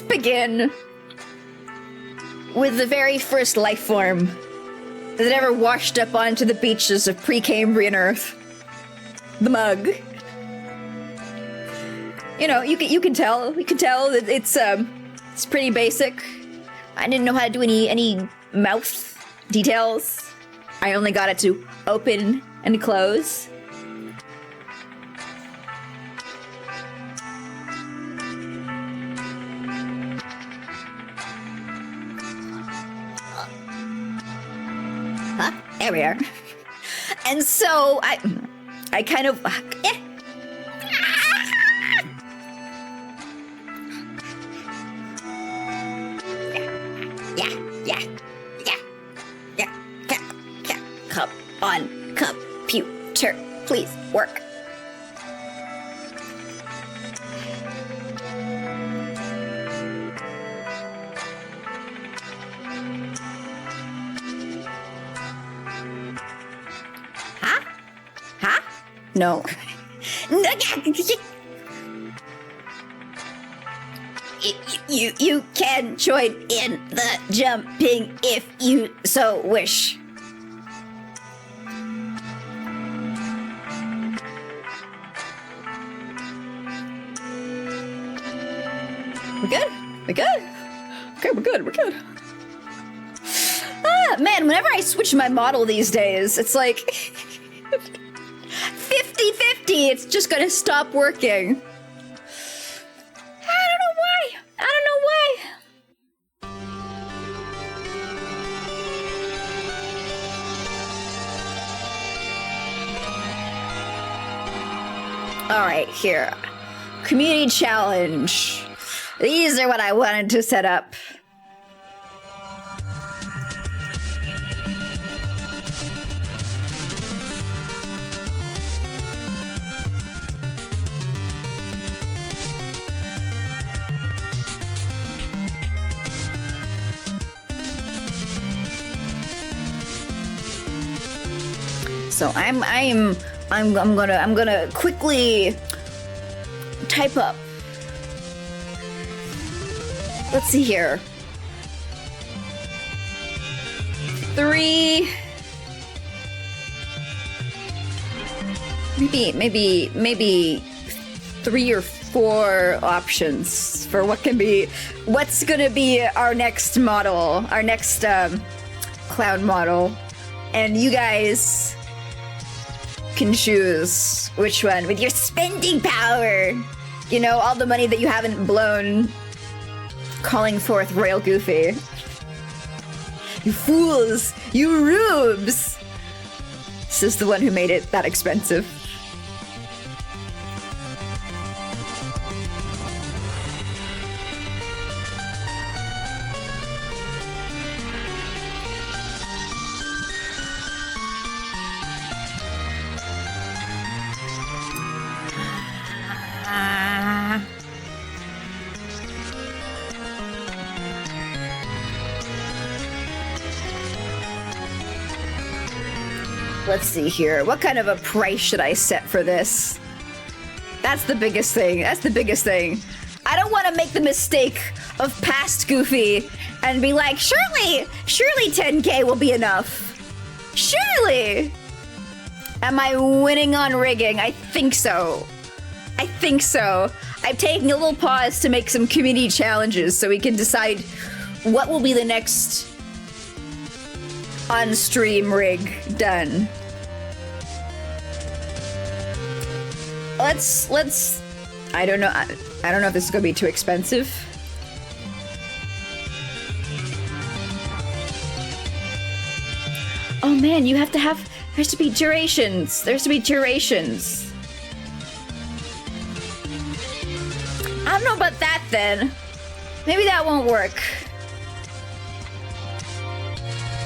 begin with the very first life form that ever washed up onto the beaches of Precambrian Earth. The mug. You know, you can tell that it's pretty basic. I didn't know how to do any mouth details. I only got it to open and close. There we are. And so I kind of Come on, computer, please work. Huh? No. You can join in the jumping if you so wish. We're good? We're good? Okay, we're good. Man, whenever I switch my model these days, it's like 50-50, it's just gonna stop working. I don't know why. All right, here. Community challenge. These are what I wanted to set up. So I'm gonna quickly type up. Let's see here. 3. Maybe 3 or 4 options for what's gonna be our next model, our next clown model, and you guys can choose which one with your spending power. You know, all the money that you haven't blown calling forth Royal Goofy. You fools! You rubes! This is the one who made it that expensive. Let's see here. What kind of a price should I set for this? That's the biggest thing. That's the biggest thing. I don't want to make the mistake of past Goofy and be like, surely 10K will be enough. Surely. Am I winning on rigging? I think so. I think so. I'm taking a little pause to make some community challenges so we can decide what will be the next on-stream rig done. Let's I don't know if this is gonna be too expensive. Oh man, there's to be durations. There's to be durations. I don't know about that then. Maybe that won't work.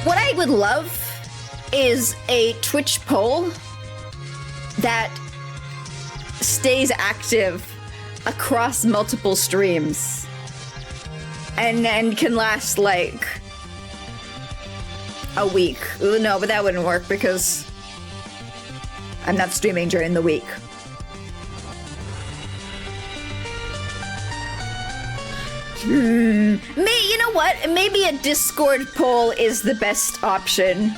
What I would love is a Twitch poll that stays active across multiple streams and can last like a week. Ooh, no, but that wouldn't work because I'm not streaming during the week. You know what? Maybe a Discord poll is the best option.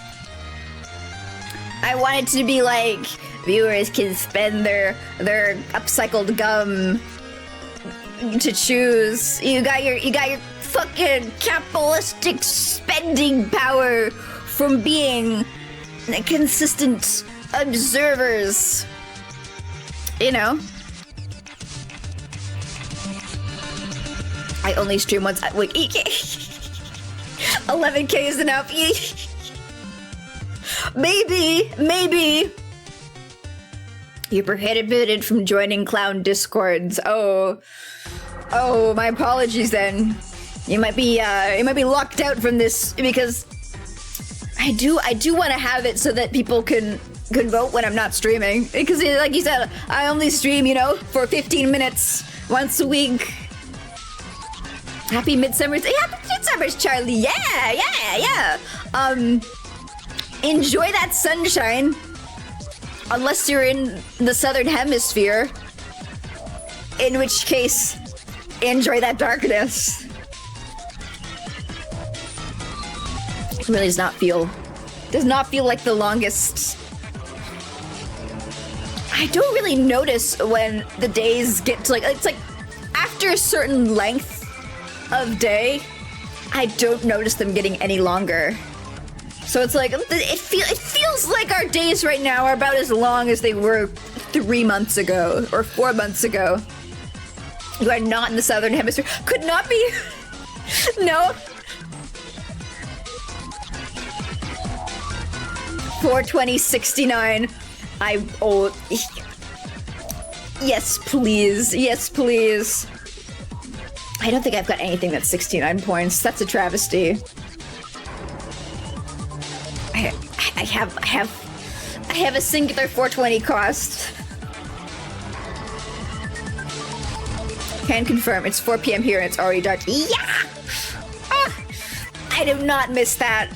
I want it to be like viewers can spend their upcycled gum to choose. You got your fucking capitalistic spending power from being consistent observers. You know? I only stream once a week. 11K is enough. Maybe. You're prohibited from joining clown discords. Oh, my apologies then. You might be locked out from this because I do want to have it so that people can vote when I'm not streaming. Because like you said, I only stream, for 15 minutes once a week. Happy Midsummer's. Happy Midsummer's, Charlie. Yeah. Enjoy that sunshine. Unless you're in the southern hemisphere. In which case, enjoy that darkness. It really does not feel like the longest. I don't really notice when the days get to it's like after a certain length of day, I don't notice them getting any longer. So it's like it feels like our days right now are about as long as they were 3 months ago or 4 months ago. You are not in the southern hemisphere. Could not be. No. 42069. Yes, please. Yes, please. I don't think I've got anything that's 69 points. That's a travesty. I have a singular 420 cost. Can confirm it's 4 p.m. here and it's already dark. Yeah! I do not miss that.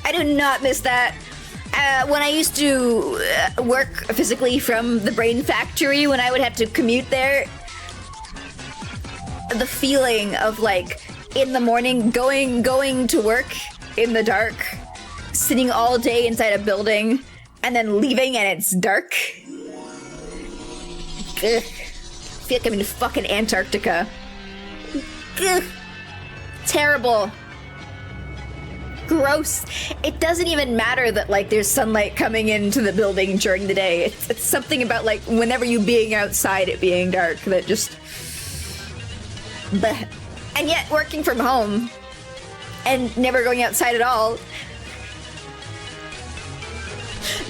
When I used to work physically from the brain factory, when I would have to commute there, the feeling of in the morning going to work in the dark, sitting all day inside a building, and then leaving and it's dark. Ugh. I feel like I'm in fucking Antarctica. Ugh. Terrible. Gross. It doesn't even matter that there's sunlight coming into the building during the day. It's something about whenever you being outside it being dark that just... Bleh. And yet working from home and never going outside at all.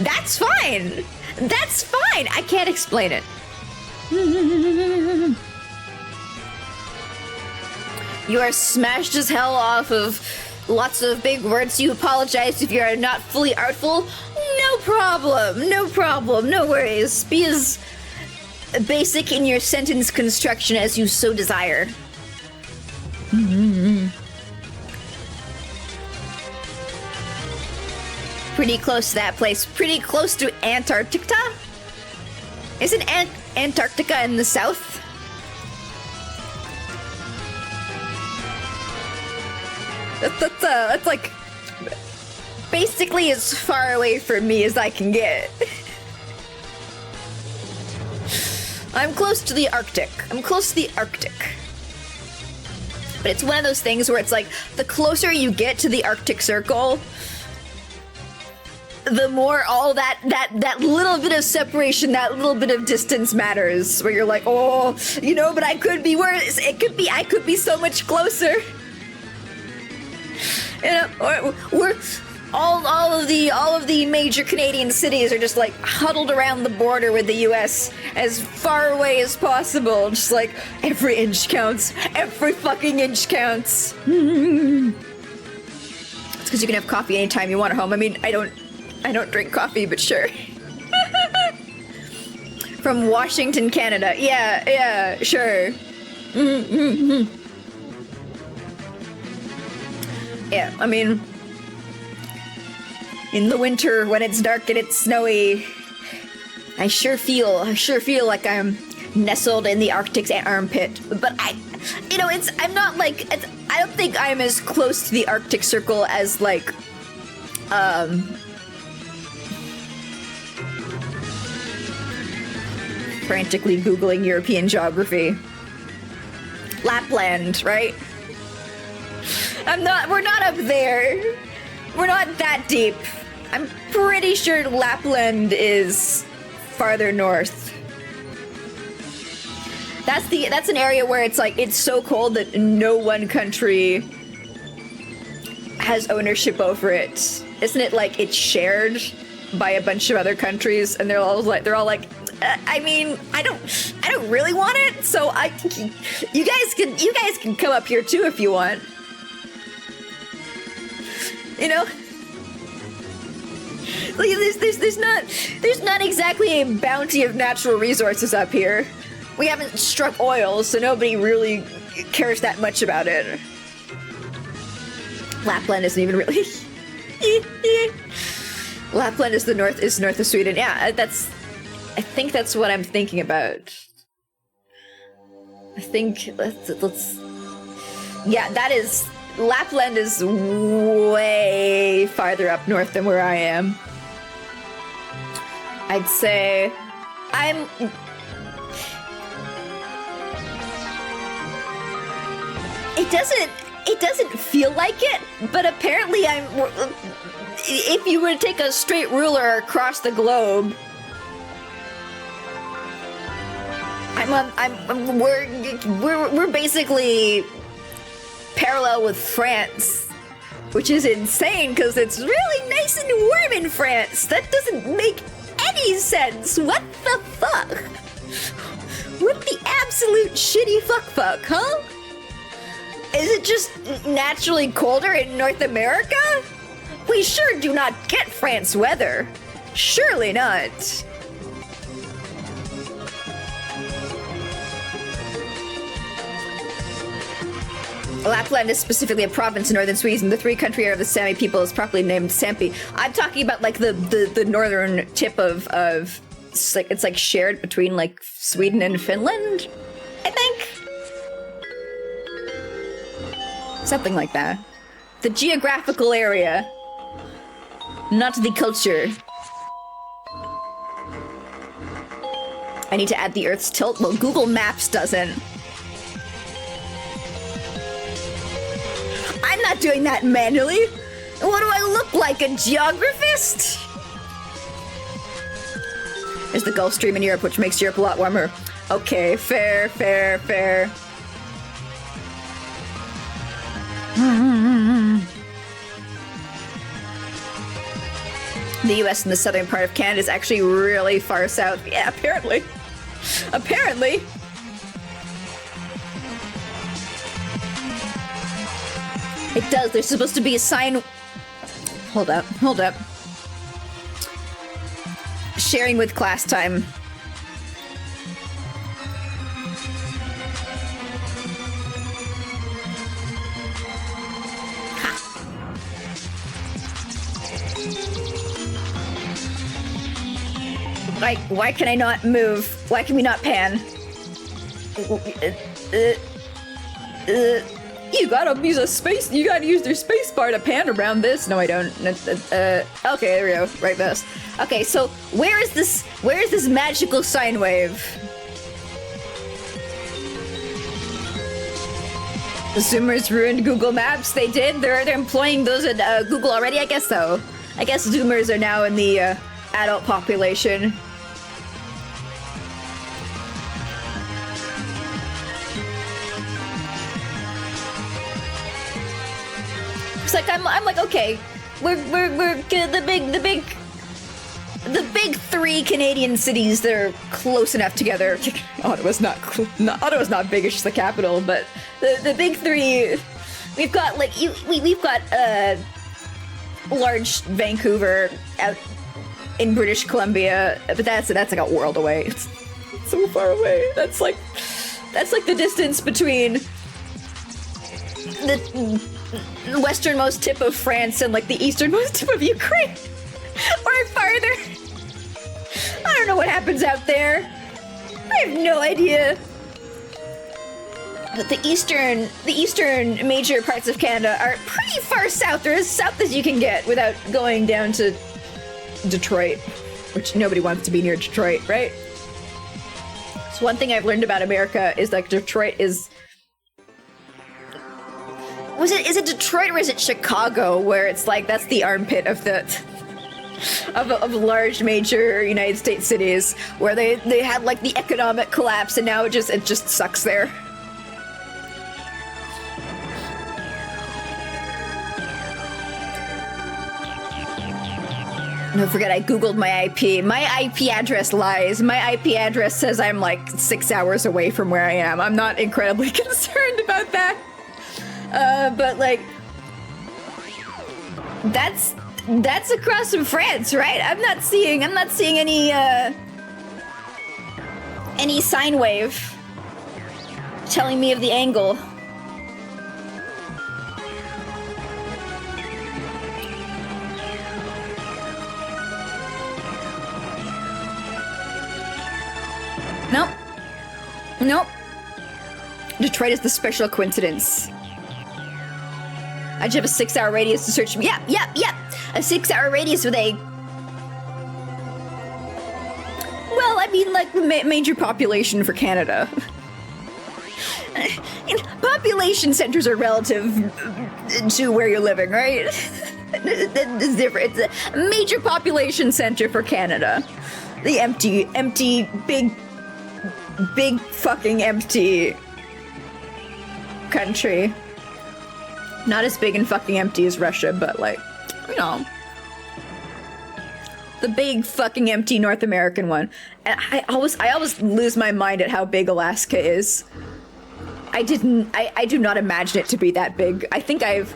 That's fine. That's fine. I can't explain it. You are smashed as hell off of lots of big words. You apologize if you are not fully artful. No problem. No worries. Be as basic in your sentence construction as you so desire. Pretty close to that place. Pretty close to Antarctica? Isn't Antarctica in the south? That's like basically as far away from me as I can get. I'm close to the Arctic. I'm close to the Arctic. But it's one of those things where it's like, the closer you get to the Arctic Circle, the more all that little bit of separation, that little bit of distance matters. Where you're like, oh, you know, but I could be worse. I could be so much closer. You know, we're all of the major Canadian cities are just like huddled around the border with the U.S. as far away as possible. Just like every inch counts. Every fucking inch counts. It's because you can have coffee anytime you want at home. I mean, I don't drink coffee, but sure. From Washington, Canada. Yeah, sure. Yeah, I mean, in the winter when it's dark and it's snowy, I sure feel like I'm nestled in the Arctic's armpit. But I'm not like, I don't think I'm as close to the Arctic Circle as like, frantically Googling European geography. Lapland, right? We're not up there. We're not that deep. I'm pretty sure Lapland is farther north. That's an area where it's like, it's so cold that no one country has ownership over it. Isn't it like it's shared by a bunch of other countries, and they're all like, I mean, I don't really want it, so you guys can come up here too if you want. You know, like, there's not exactly a bounty of natural resources up here. We haven't struck oil, so nobody really cares that much about it. Lapland isn't even really. Lapland is north of Sweden. Yeah, I think that's what I'm thinking about. I think let's. Yeah, that is. Lapland is way farther up north than where I am. I'd say It doesn't feel like it, but apparently if you were to take a straight ruler across the globe, we're basically parallel with France, which is insane because it's really nice and warm in France. That doesn't make any sense. What the fuck? What the absolute shitty fuck, huh? Is it just naturally colder in North America? We sure do not get France weather. Surely not. Lapland is specifically a province in northern Sweden. The three-country area of the Sami people is properly named Sampi. I'm talking about like the northern tip of it's like shared between like Sweden and Finland, I think. Something like that. The geographical area, not the culture. I need to add the Earth's tilt. Well, Google Maps doesn't. I'm not doing that manually. What do I look like, a geographist? There's the Gulf Stream in Europe, which makes Europe a lot warmer. Okay, fair. The US and the southern part of Canada is actually really far south. Yeah, apparently. Apparently. It does. There's supposed to be a sign. Hold up. Sharing with class time. Like, why can I not move? Why can we not pan? You gotta use a space. You gotta use your space bar to pan around this. No, I don't. Okay, there we go. Right best. Okay, so where is this? Where is this magical sine wave? The Zoomers ruined Google Maps. They did. They're employing those at Google already. I guess so. I guess Zoomers are now in the adult population. It's like I'm like, okay, we're the big three Canadian cities that are close enough together. Ottawa's not big, it's just the capital, but the big three, we've got like we've got large Vancouver out in British Columbia, but that's like a world away. It's so far away. That's like the distance between the westernmost tip of France and like the easternmost tip of Ukraine, or farther. I don't know what happens out there. I have no idea. But the eastern major parts of Canada are pretty far south. They're as south as you can get without going down to Detroit, which nobody wants to be near Detroit, right? So one thing I've learned about America is like Detroit is... Is it Detroit or is it Chicago, where it's like that's the armpit of the of large major United States cities, where they had like the economic collapse and now it just sucks there. Don't forget, I googled my IP. My IP address lies. My IP address says I'm like 6 hours away from where I am. I'm not incredibly concerned about that. But like, that's across from France, right? I'm not seeing any sine wave telling me of the angle. Nope. Detroit is the special coincidence. I just have a 6 hour radius to search. Yep. A 6 hour radius with a... Well, I mean, like, major population for Canada. Population centers are relative to where you're living, right? It's different. It's a major population center for Canada. The empty, big fucking empty country. Not as big and fucking empty as Russia, but like, you know, the big fucking empty North American one. And I always lose my mind at how big Alaska is. I do not imagine it to be that big. I think I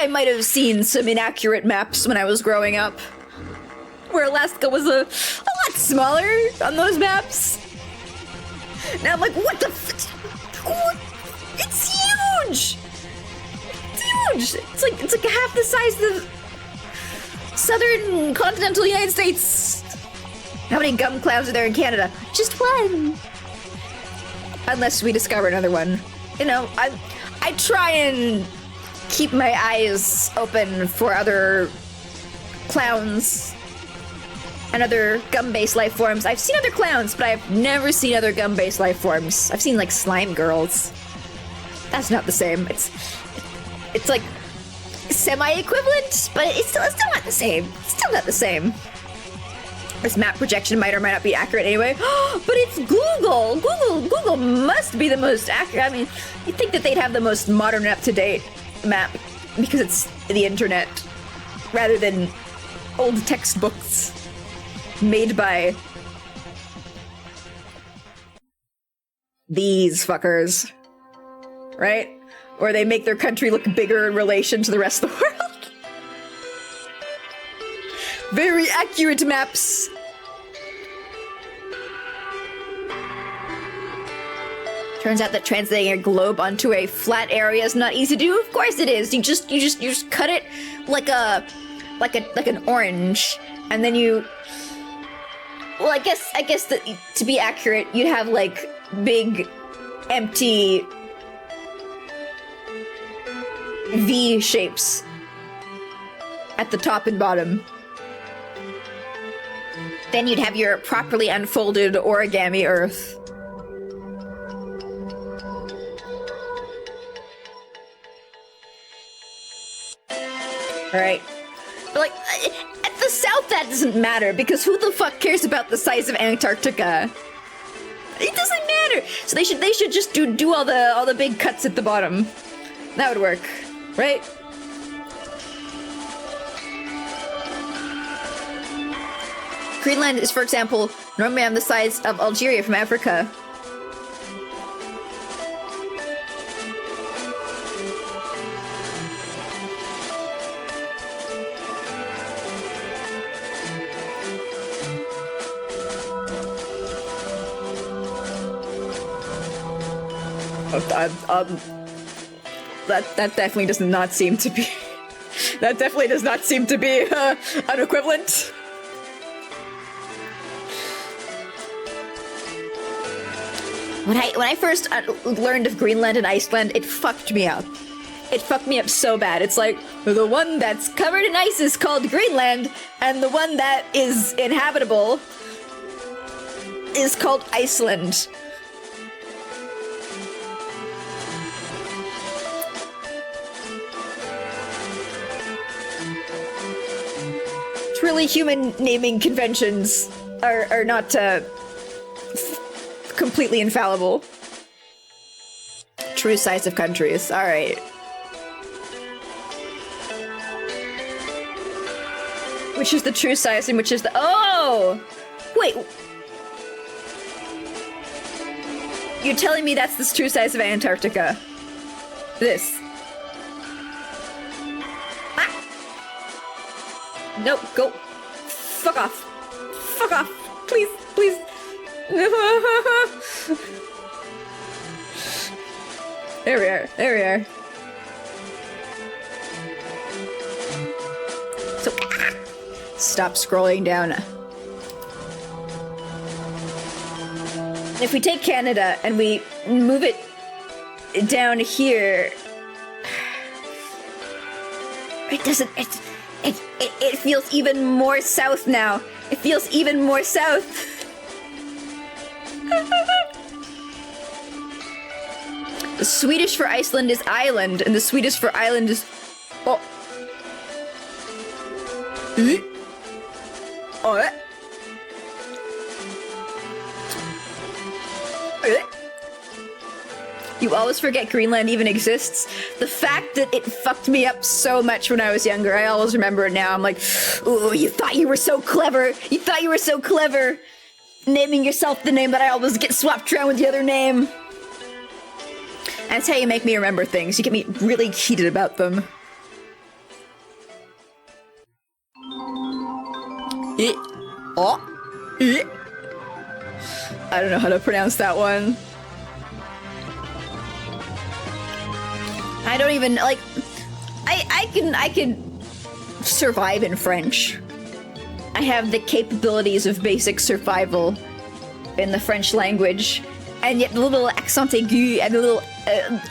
might have seen some inaccurate maps when I was growing up, where Alaska was a lot smaller on those maps. Now I'm like, what the it's huge! It's huge! It's like half the size of the southern continental United States. How many gum clouds are there in Canada? Just one. Unless we discover another one. You know, I try and keep my eyes open for other clowns and other gum-based life forms. I've seen other clowns, but I've never seen other gum-based life forms. I've seen like slime girls. That's not the same. It's like semi-equivalent, but it's still not the same. It's still not the same. This map projection might or might not be accurate anyway. But it's Google. Google must be the most accurate. I mean, you'd think that they'd have the most modern and up-to-date map because it's the internet, rather than old textbooks made by these fuckers, right? Or they make their country look bigger in relation to the rest of the world. Very accurate maps. Turns out that translating a globe onto a flat area is not easy to do. Of course it is. You just cut it like an orange, and then you Well, I guess that to be accurate, you'd have like big, empty V shapes at the top and bottom. Then you'd have your properly unfolded origami Earth. Right. But like, at the south that doesn't matter, because who the fuck cares about the size of Antarctica? It doesn't matter! So they should just do all the big cuts at the bottom. That would work, right? Greenland is, for example, normally on the size of Algeria from Africa. That definitely does not seem to be... That definitely does not seem to be an equivalent. When I first learned of Greenland and Iceland, it fucked me up. It fucked me up so bad. It's like, the one that's covered in ice is called Greenland, and the one that is inhabitable is called Iceland. Really, human naming conventions are not completely infallible. True size of countries. All right. Which is the true size and which is the... Oh! Wait. You're telling me that's the true size of Antarctica? This. No, go. Fuck off. Fuck off. Please, please. There we are. There we are. So, stop scrolling down. If we take Canada and we move it down here, it doesn't... It feels even more south now. It feels even more south. The Swedish for Iceland is island, and the Swedish for island is... Oh. Oh. You always forget Greenland even exists. The fact that it fucked me up so much when I was younger, I always remember it now. I'm like, ooh, you thought you were so clever. You thought you were so clever. Naming yourself the name that I always get swapped around with the other name. That's how you make me remember things. You get me really heated about them. I don't know how to pronounce that one. I don't even, like, I can survive in French. I have the capabilities of basic survival in the French language, and yet the little accent aigu and the little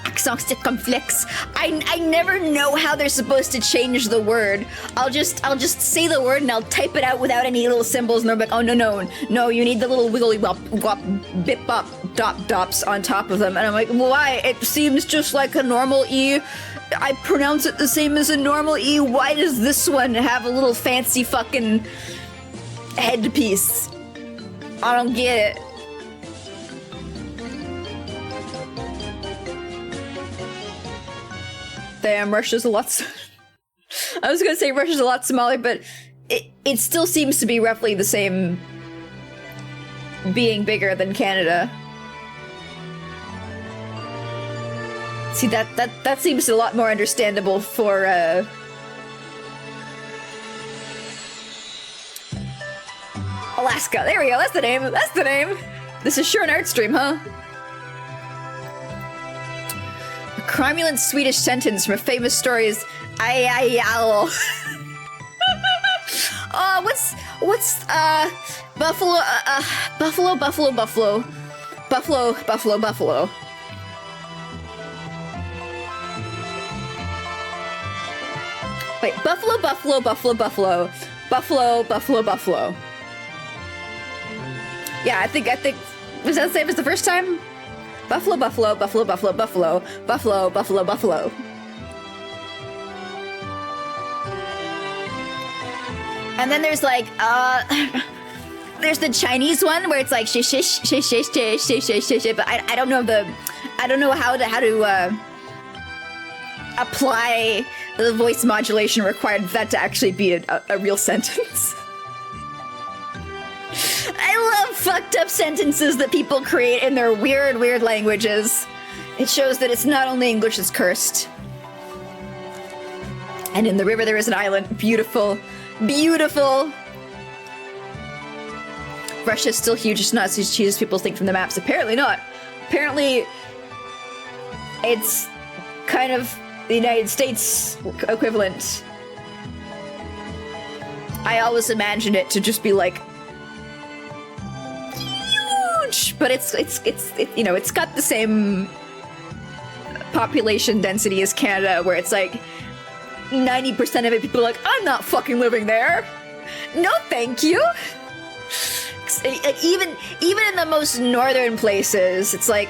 accent circumflex, I never know how they're supposed to change the word. I'll just say the word and I'll type it out without any little symbols, and they're like, oh no, you need the little wiggly wop wop bip bop dop dops on top of them, and I'm like, why? It seems just like a normal E. I pronounce it the same as a normal E. Why does this one have a little fancy fucking headpiece? I don't get it. Damn, Russia's a lot... I was gonna say Russia's a lot smaller, but it still seems to be roughly the same, being bigger than Canada. See, that seems a lot more understandable for, Alaska. There we go, that's the name, that's the name! This is sure an art stream, huh? A cromulent Swedish sentence from a famous story is oh, Buffalo, buffalo, buffalo, buffalo. Buffalo, buffalo, buffalo. Wait, buffalo, buffalo, buffalo, buffalo. Buffalo, buffalo, buffalo. Yeah, I think, was that the same as the first time? Buffalo, buffalo, buffalo, buffalo, buffalo. Buffalo, buffalo, buffalo. And then there's like, there's the Chinese one where it's like shish shish shish shish shish shish shish shish, but I don't know how to apply the voice modulation required for that to actually be a real sentence. I love fucked up sentences that people create in their weird languages. It shows that it's not only English is cursed. And in the river there is an island. Beautiful. Beautiful. Russia's still huge. It's not as huge as people think from the maps. Apparently not. Apparently, it's kind of the United States equivalent. I always imagined it to just be like huge, but it's you know, it's got the same population density as Canada, where it's like 90% of it people are like, I'm not fucking living there. No, thank you. Even in the most northern places, it's like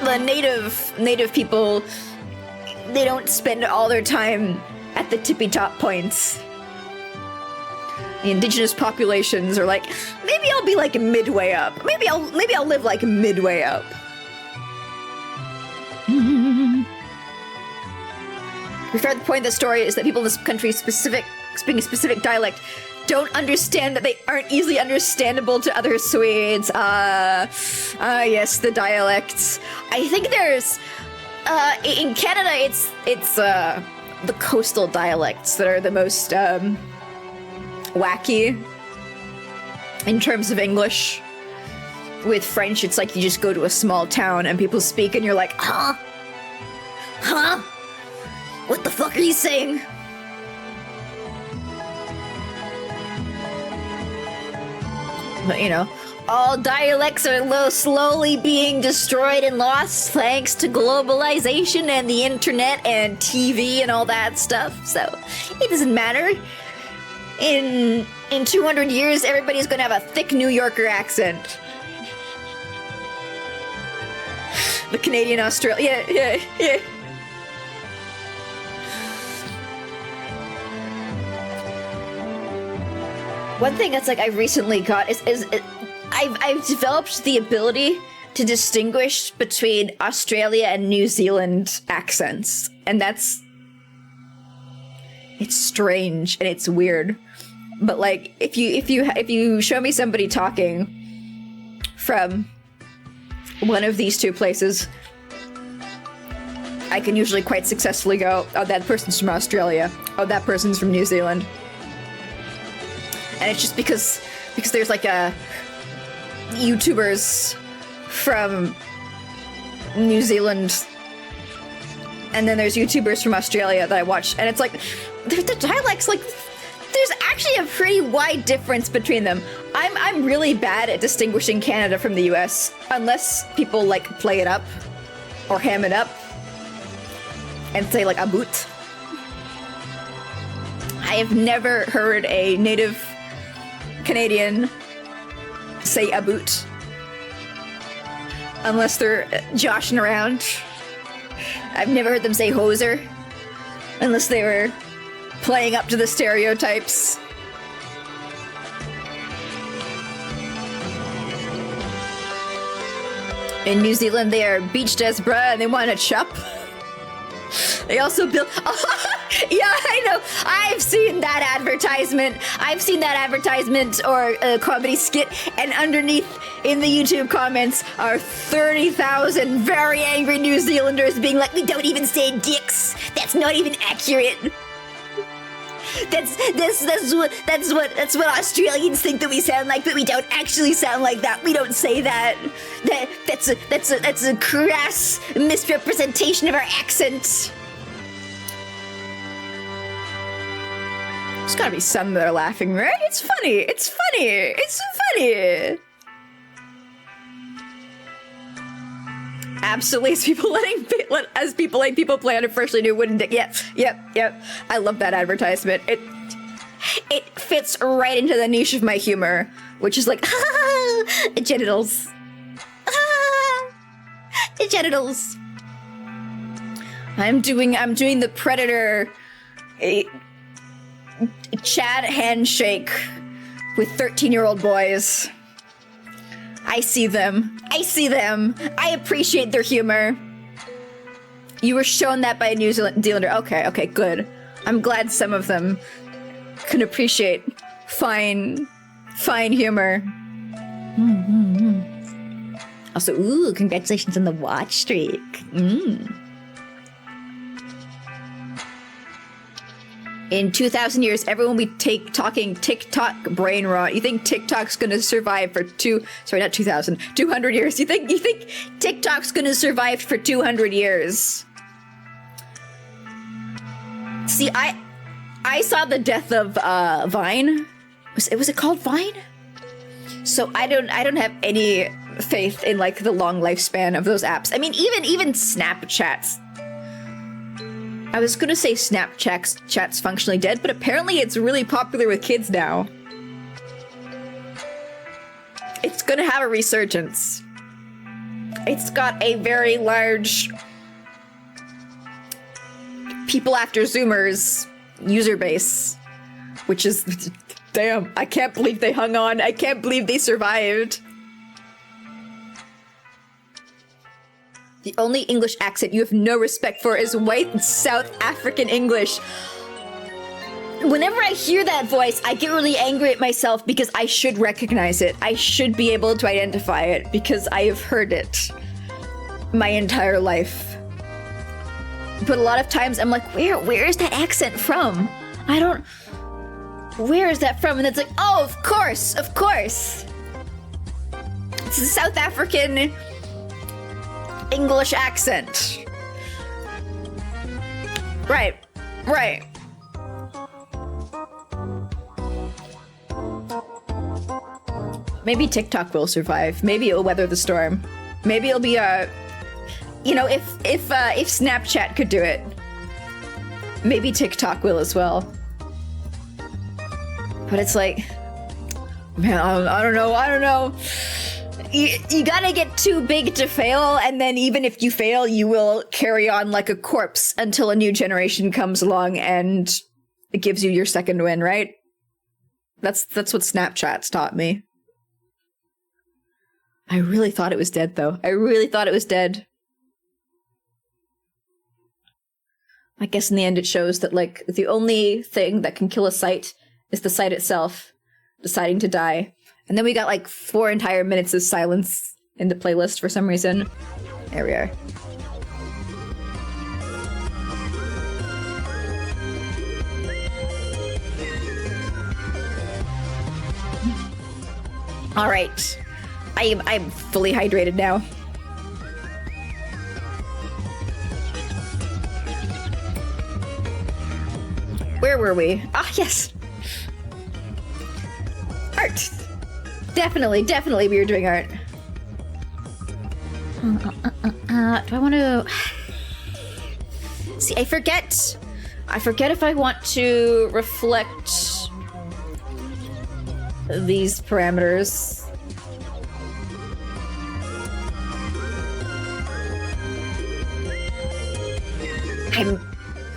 the native people, they don't spend all their time at the tippy top points. The indigenous populations are like, maybe I'll be like midway up. Maybe I'll live like midway up. We've heard the point of the story is that people in this country speaking a specific dialect don't understand that they aren't easily understandable to other Swedes. Yes, the dialects. I think there's in Canada it's the coastal dialects that are the most wacky in terms of English. With French, it's like you just go to a small town and people speak and you're like, huh? Huh? What the fuck are you saying? But you know, all dialects are slowly being destroyed and lost thanks to globalization and the internet and TV and all that stuff. So it doesn't matter. In 200 years, everybody's gonna have a thick New Yorker accent. The Canadian Australia, yeah. One thing that's like I've recently got is I've developed the ability to distinguish between Australia and New Zealand accents, and it's strange and it's weird. But like if you show me somebody talking from one of these two places, I can usually quite successfully go, oh, that person's from Australia. Oh, that person's from New Zealand. And it's just because there's like YouTubers from New Zealand, and then there's YouTubers from Australia that I watch, and it's like the dialects, like there's actually a pretty wide difference between them. I'm really bad at distinguishing Canada from the US, unless people like play it up or ham it up and say like a boot. I have never heard a native Canadian say a boot unless they're joshing around. I've never heard them say hoser unless they were playing up to the stereotypes. In New Zealand, they are beached as bruh and they want to chop. They also build. Yeah, I know. I've seen that advertisement. I've seen that advertisement or a comedy skit, and underneath in the YouTube comments are 30,000 very angry New Zealanders being like, "We don't even say dicks. That's not even accurate. That's what Australians think that we sound like, but we don't actually sound like that. We don't say that. That's a crass misrepresentation of our accent." There's gotta be some that are laughing, right? It's funny. It's funny. It's funny. Absolutely, as people letting people play on a freshly new wooden dick. Yep. I love that advertisement. It fits right into the niche of my humor, which is like, genitals. Genitals. I'm doing the Predator chat handshake with 13-year-old boys. I see them. I appreciate their humor. You were shown that by a New Zealander. Okay, good. I'm glad some of them can appreciate fine humor. Also, ooh, congratulations on the watch streak. In 2,000 years, everyone will be talking TikTok brain rot. You think TikTok's gonna survive for 200 years? You think TikTok's gonna survive for 200 years? See, I saw the death of Vine. Was it called Vine? So I don't have any faith in like the long lifespan of those apps. I mean, even Snapchat's. I was gonna say Snapchat's functionally dead, but apparently it's really popular with kids now. It's gonna have a resurgence. It's got a very large people after Zoomers user base, which is, damn, I can't believe they hung on. I can't believe they survived. The only English accent you have no respect for is white South African English. Whenever I hear that voice, I get really angry at myself because I should recognize it. I should be able to identify it because I have heard it my entire life. But a lot of times I'm like, where is that accent from? Where is that from? And it's like, oh, of course. It's a South African English accent. Right. Maybe TikTok will survive. Maybe it'll weather the storm. Maybe it'll be if Snapchat could do it, maybe TikTok will as well. But it's like, man, I don't know. You gotta get too big to fail, and then even if you fail, you will carry on like a corpse until a new generation comes along and it gives you your second win, right? That's what Snapchat's taught me. I really thought it was dead, though. I guess in the end it shows that, like, the only thing that can kill a site is the site itself deciding to die. And then we got like 4 entire minutes of silence in the playlist for some reason. There we are. All right. I'm fully hydrated now. Where were we? Ah, yes. Art. Definitely we were doing art. Do I want to... See, I forget if I want to reflect these parameters.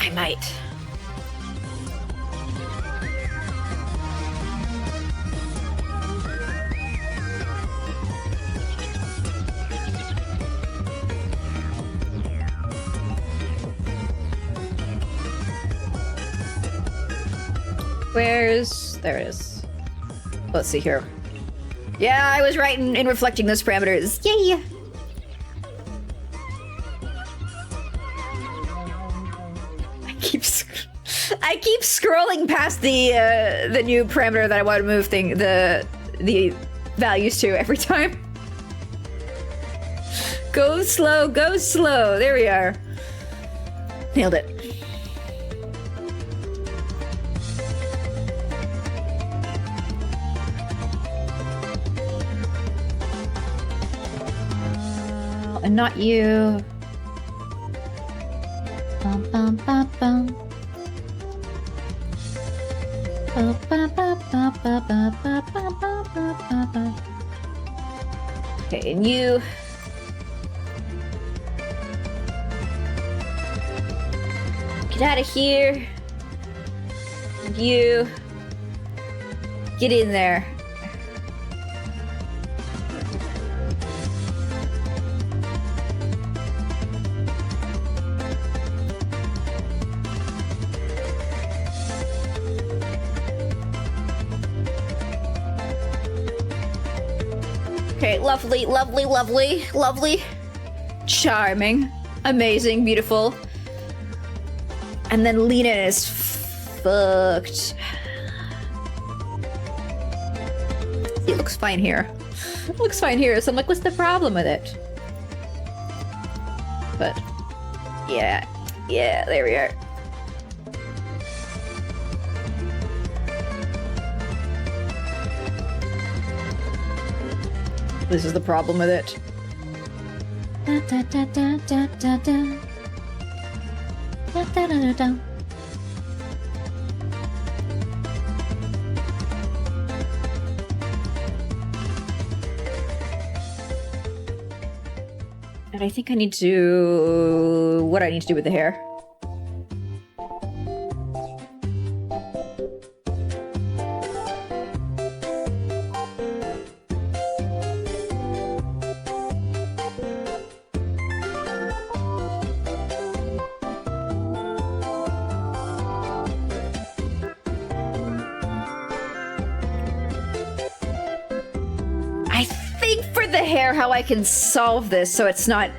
I might. There it is. Let's see here. Yeah, I was right in reflecting those parameters. Yay! I keep scrolling past the new parameter that I want to move the values to every time. Go slow. There we are. Nailed it. And not you. Bum, bum, bum, bum. Ba, ba, ba, ba, ba, ba, ba, ba, ba, ba, ba. Okay, and you. Get out of here. And you. Get in there. Okay, lovely, lovely, lovely, lovely. Charming. Amazing, beautiful. And then Lena is fucked. It looks fine here. It looks fine here, so I'm like, what's the problem with it? But, yeah, there we are. This is the problem with it. Da, da, da, da, da, da, da. Da, da, da, da, da. And I think I need to... What do I need to do with the hair? How I can solve this so it's not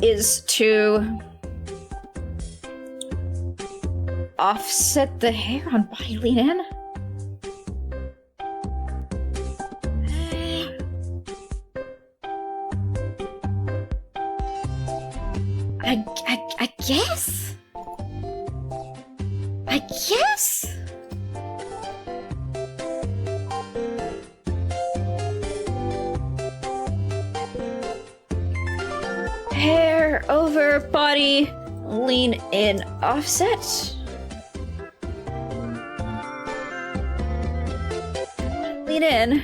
is to offset the hair on Bylin. I guess. I guess. Hair over body, lean in, offset. Lean in.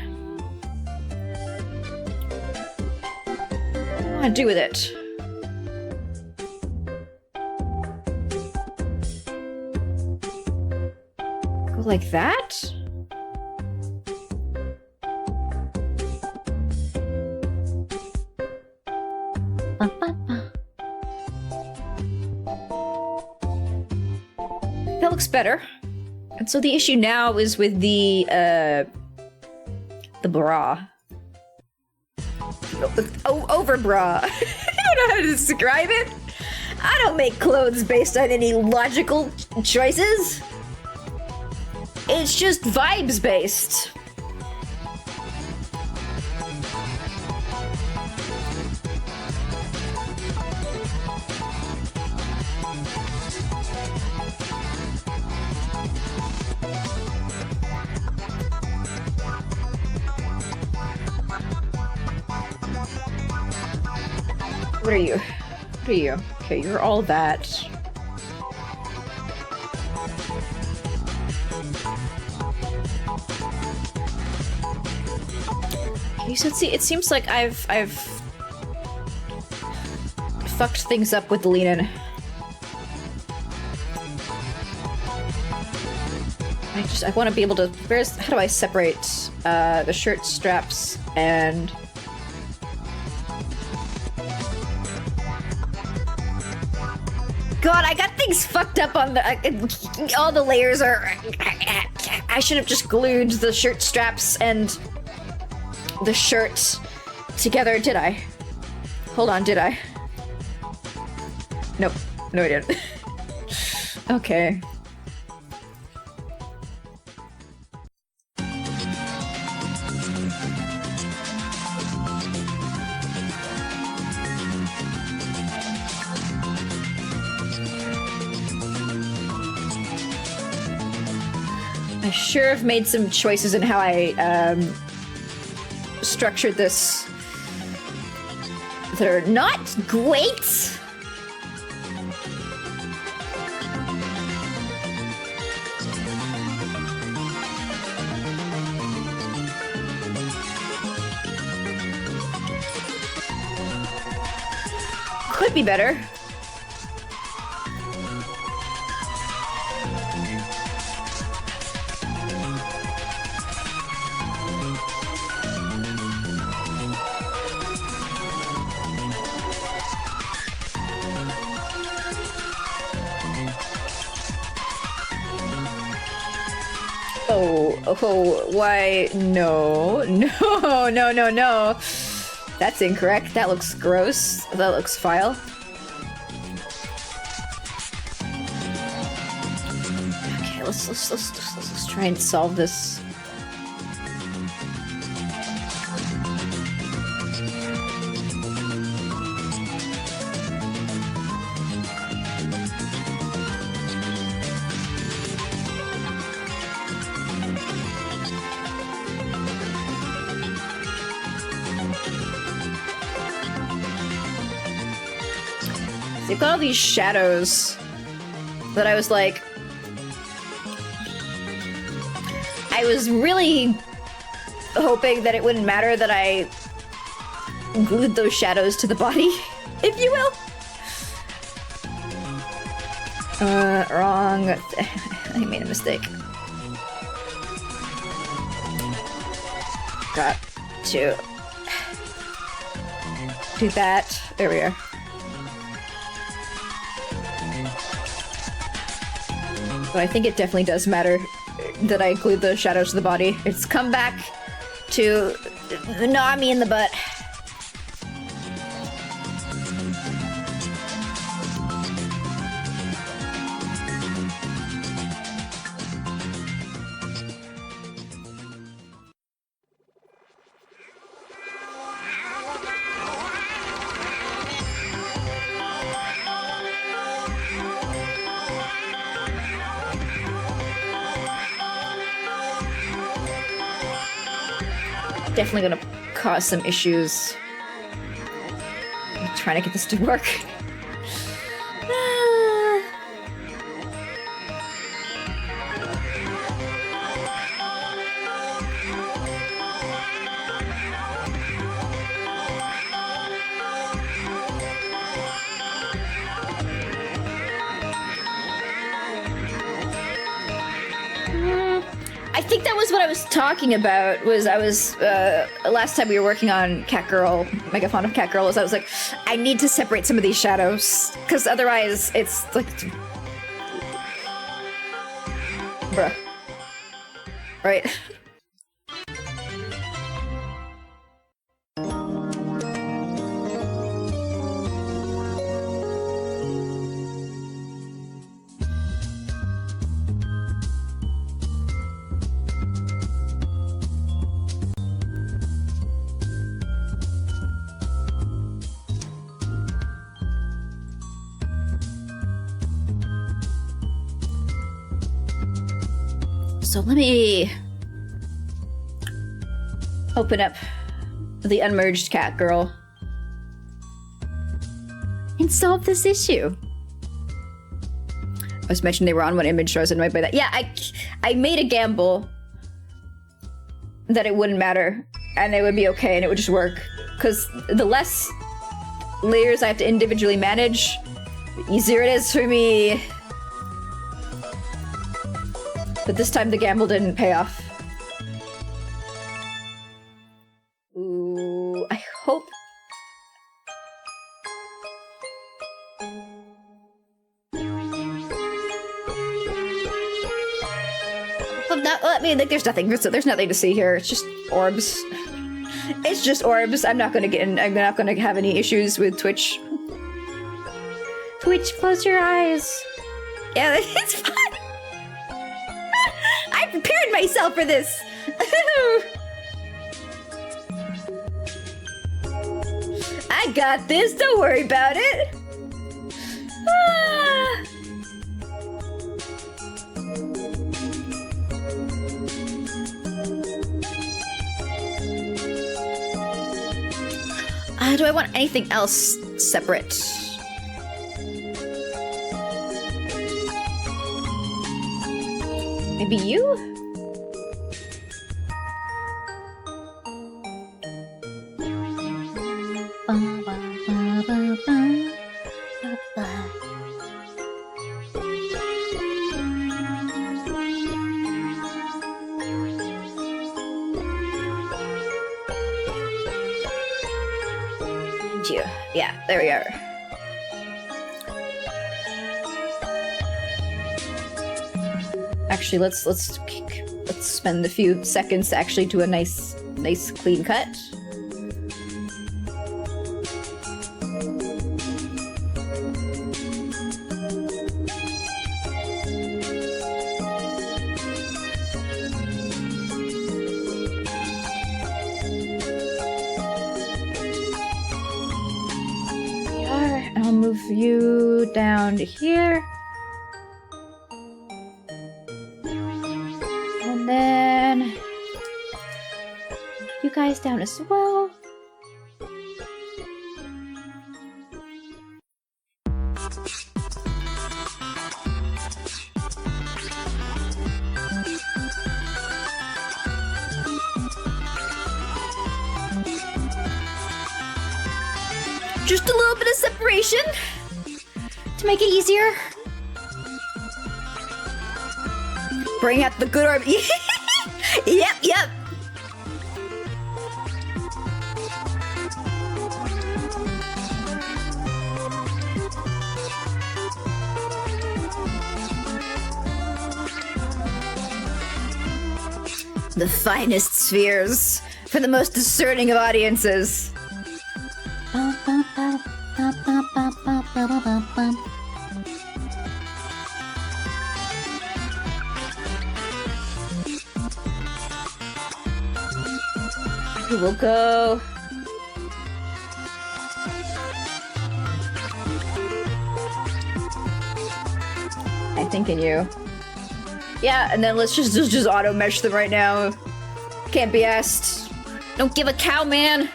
What do I want to do with it? Go like that? That looks better. And so the issue now is with the bra. Over bra. I don't know how to describe it. I don't make clothes based on any logical choices. It's just vibes based. What are you? What are you? Okay, you're all that. Okay, so it seems like I've fucked things up with the lean-in. I want to be able to. How do I separate the shirt straps and? God, I got things fucked up on the... all the layers are... I should have just glued the shirt straps and the shirt together, did I? Hold on, did I? Nope. No, I didn't. Okay. I sure have made some choices in how I structured this that are not great. Could be better. Oh, why? No. That's incorrect. That looks gross. That looks vile. Okay, let's try and solve this. They've got all these shadows that I was like... I was really hoping that it wouldn't matter that I glued those shadows to the body, if you will. Wrong. I made a mistake. Got to do that. There we are. But I think it definitely does matter that I glued the shadows to the body. It's come back to gnaw me in the butt. Definitely gonna cause some issues. I'm trying to get this to work. I think that was what I was talking about, was I was, last time we were working on Catgirl, Megaphone of Catgirl, was I was like, I need to separate some of these shadows, because otherwise it's like... Bruh. Right? So let me open up the unmerged Catgirl and solve this issue. I was mentioning they were on one image, so I was annoyed by that. Yeah, I made a gamble that it wouldn't matter and it would be okay and it would just work. Because the less layers I have to individually manage, the easier it is for me. But this time the gamble didn't pay off. Ooh, I hope... I mean, like, there's nothing to see here. It's just orbs. It's just orbs. I'm not gonna have any issues with Twitch. Twitch, close your eyes. Yeah, it's fine. I prepared myself for this! I got this, don't worry about it! Ah. Do I want anything else separate? Maybe you? You. Yeah, there we are. Actually, let's spend a few seconds to actually do a nice clean cut. I'll move you down to here. And then you guys down as well. Just a little bit of separation to make it easier. Bring out the good arm. Yep. The finest spheres for the most discerning of audiences. We will go. I'm thinking you. Yeah, and then let's just auto mesh them right now. Can't be asked. Don't give a cow, man.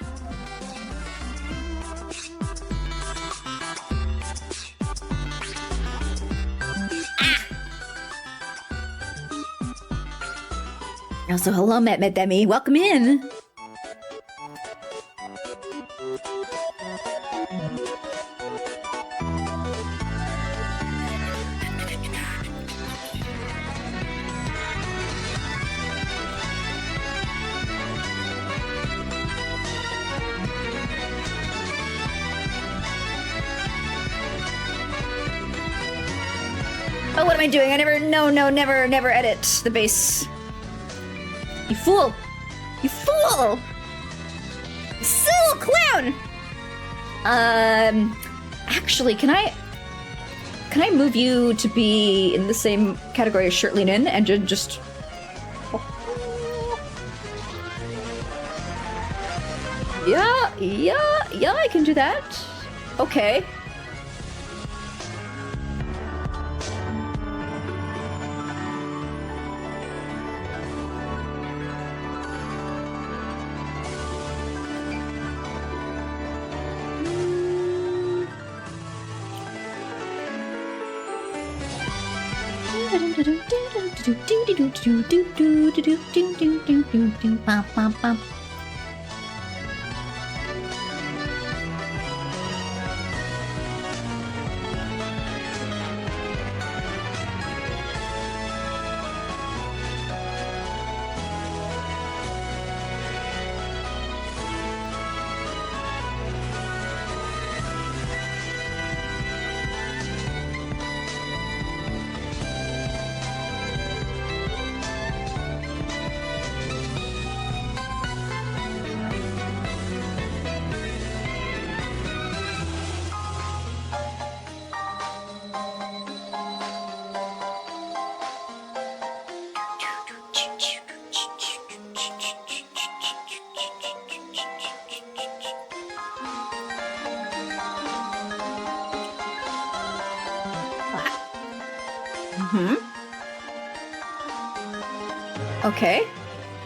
Also, hello, Met Demi. Welcome in. Oh, what am I doing? I never edit the base. You fool! You fool! You silly clown! Actually, can I move you to be in the same category as Shirtley Nin and just... Yeah, I can do that. Okay.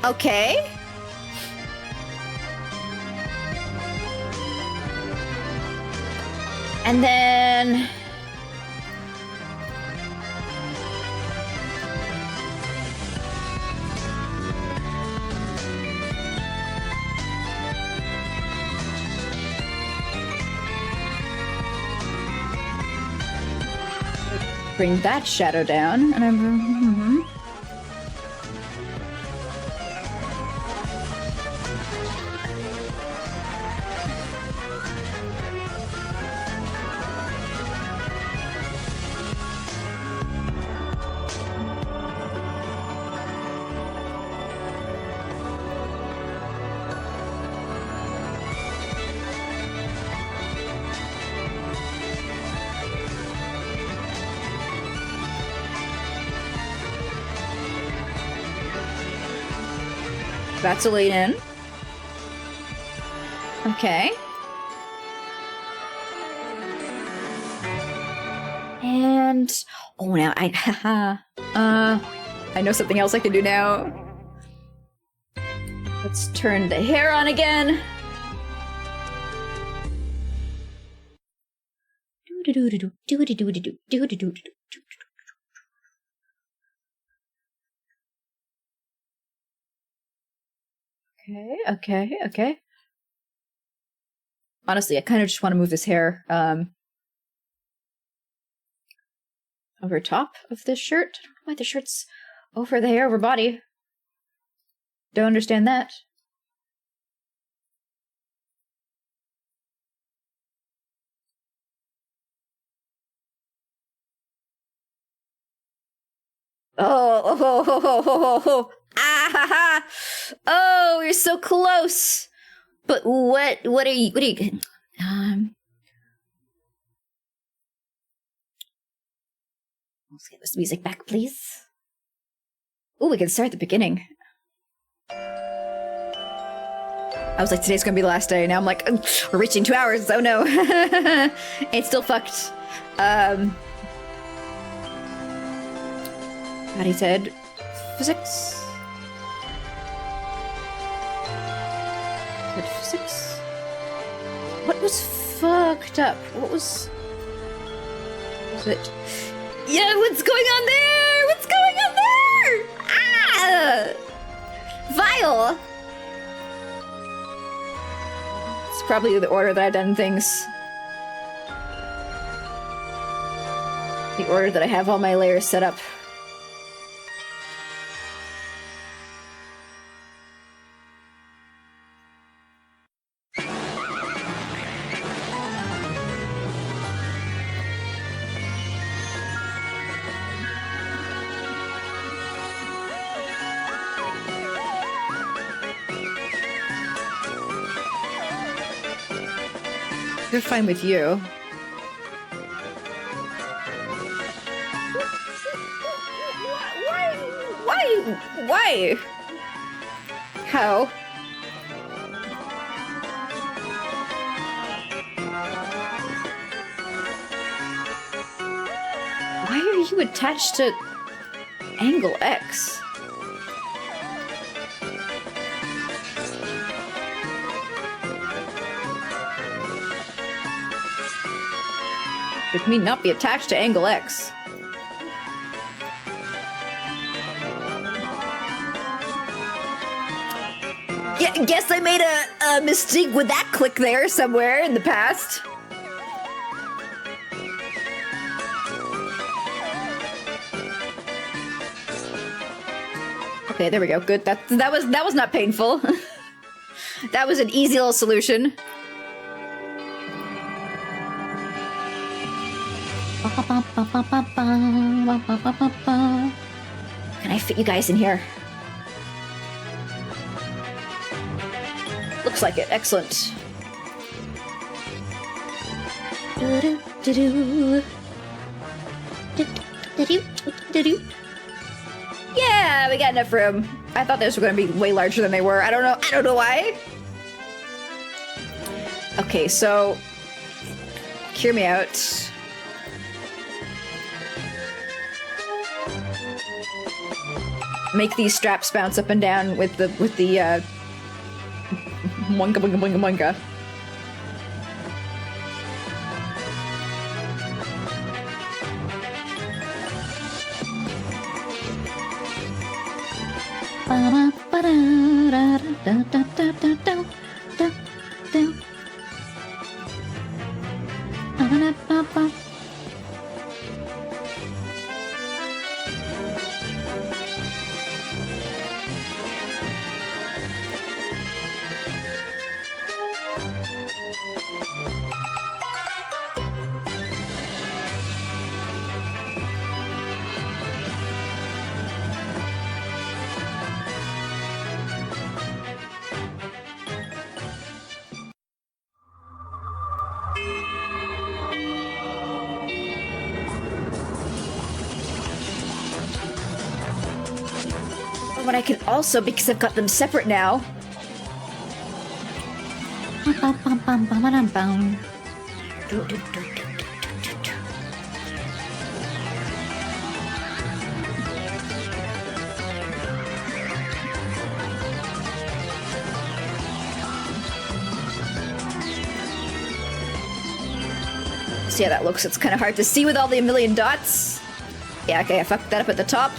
Okay. And then... bring that shadow down, and I'm... Vaseline in. Okay. And oh, now I know something else I can do now. Let's turn the hair on again. Okay. Honestly, I kind of just want to move this hair over top of this shirt. I don't know why the shirt's over the hair over body. Don't understand that. Oh. Ah ha ha! Oh, you're so close. But what are you? Let's get this music back, please. Oh, we can start at the beginning. I was like, today's gonna be the last day. Now I'm like, we're reaching 2 hours. Oh no, it's still fucked. God, he said physics. Physics? What was fucked up? What was it? Yeah, what's going on there? What's going on there? Ah! Vile! It's probably the order that I've done things. The order that I have all my layers set up. They're fine with you. Why? How? Why are you attached to angle X? Should me not be attached to angle X? Yeah, guess I made a mistake with that click there somewhere in the past. Okay, there we go. Good. That was not painful. That was an easy little solution. Can I fit you guys in here? Looks like it. Excellent. Yeah, we got enough room. I thought those were going to be way larger than they were. I don't know why. Okay, so hear me out. Make these straps bounce up and down with the moinga. But I can also, because I've got them separate now. See how that looks. It's kind of hard to see with all the million dots. Yeah, okay, I fucked that up at the top.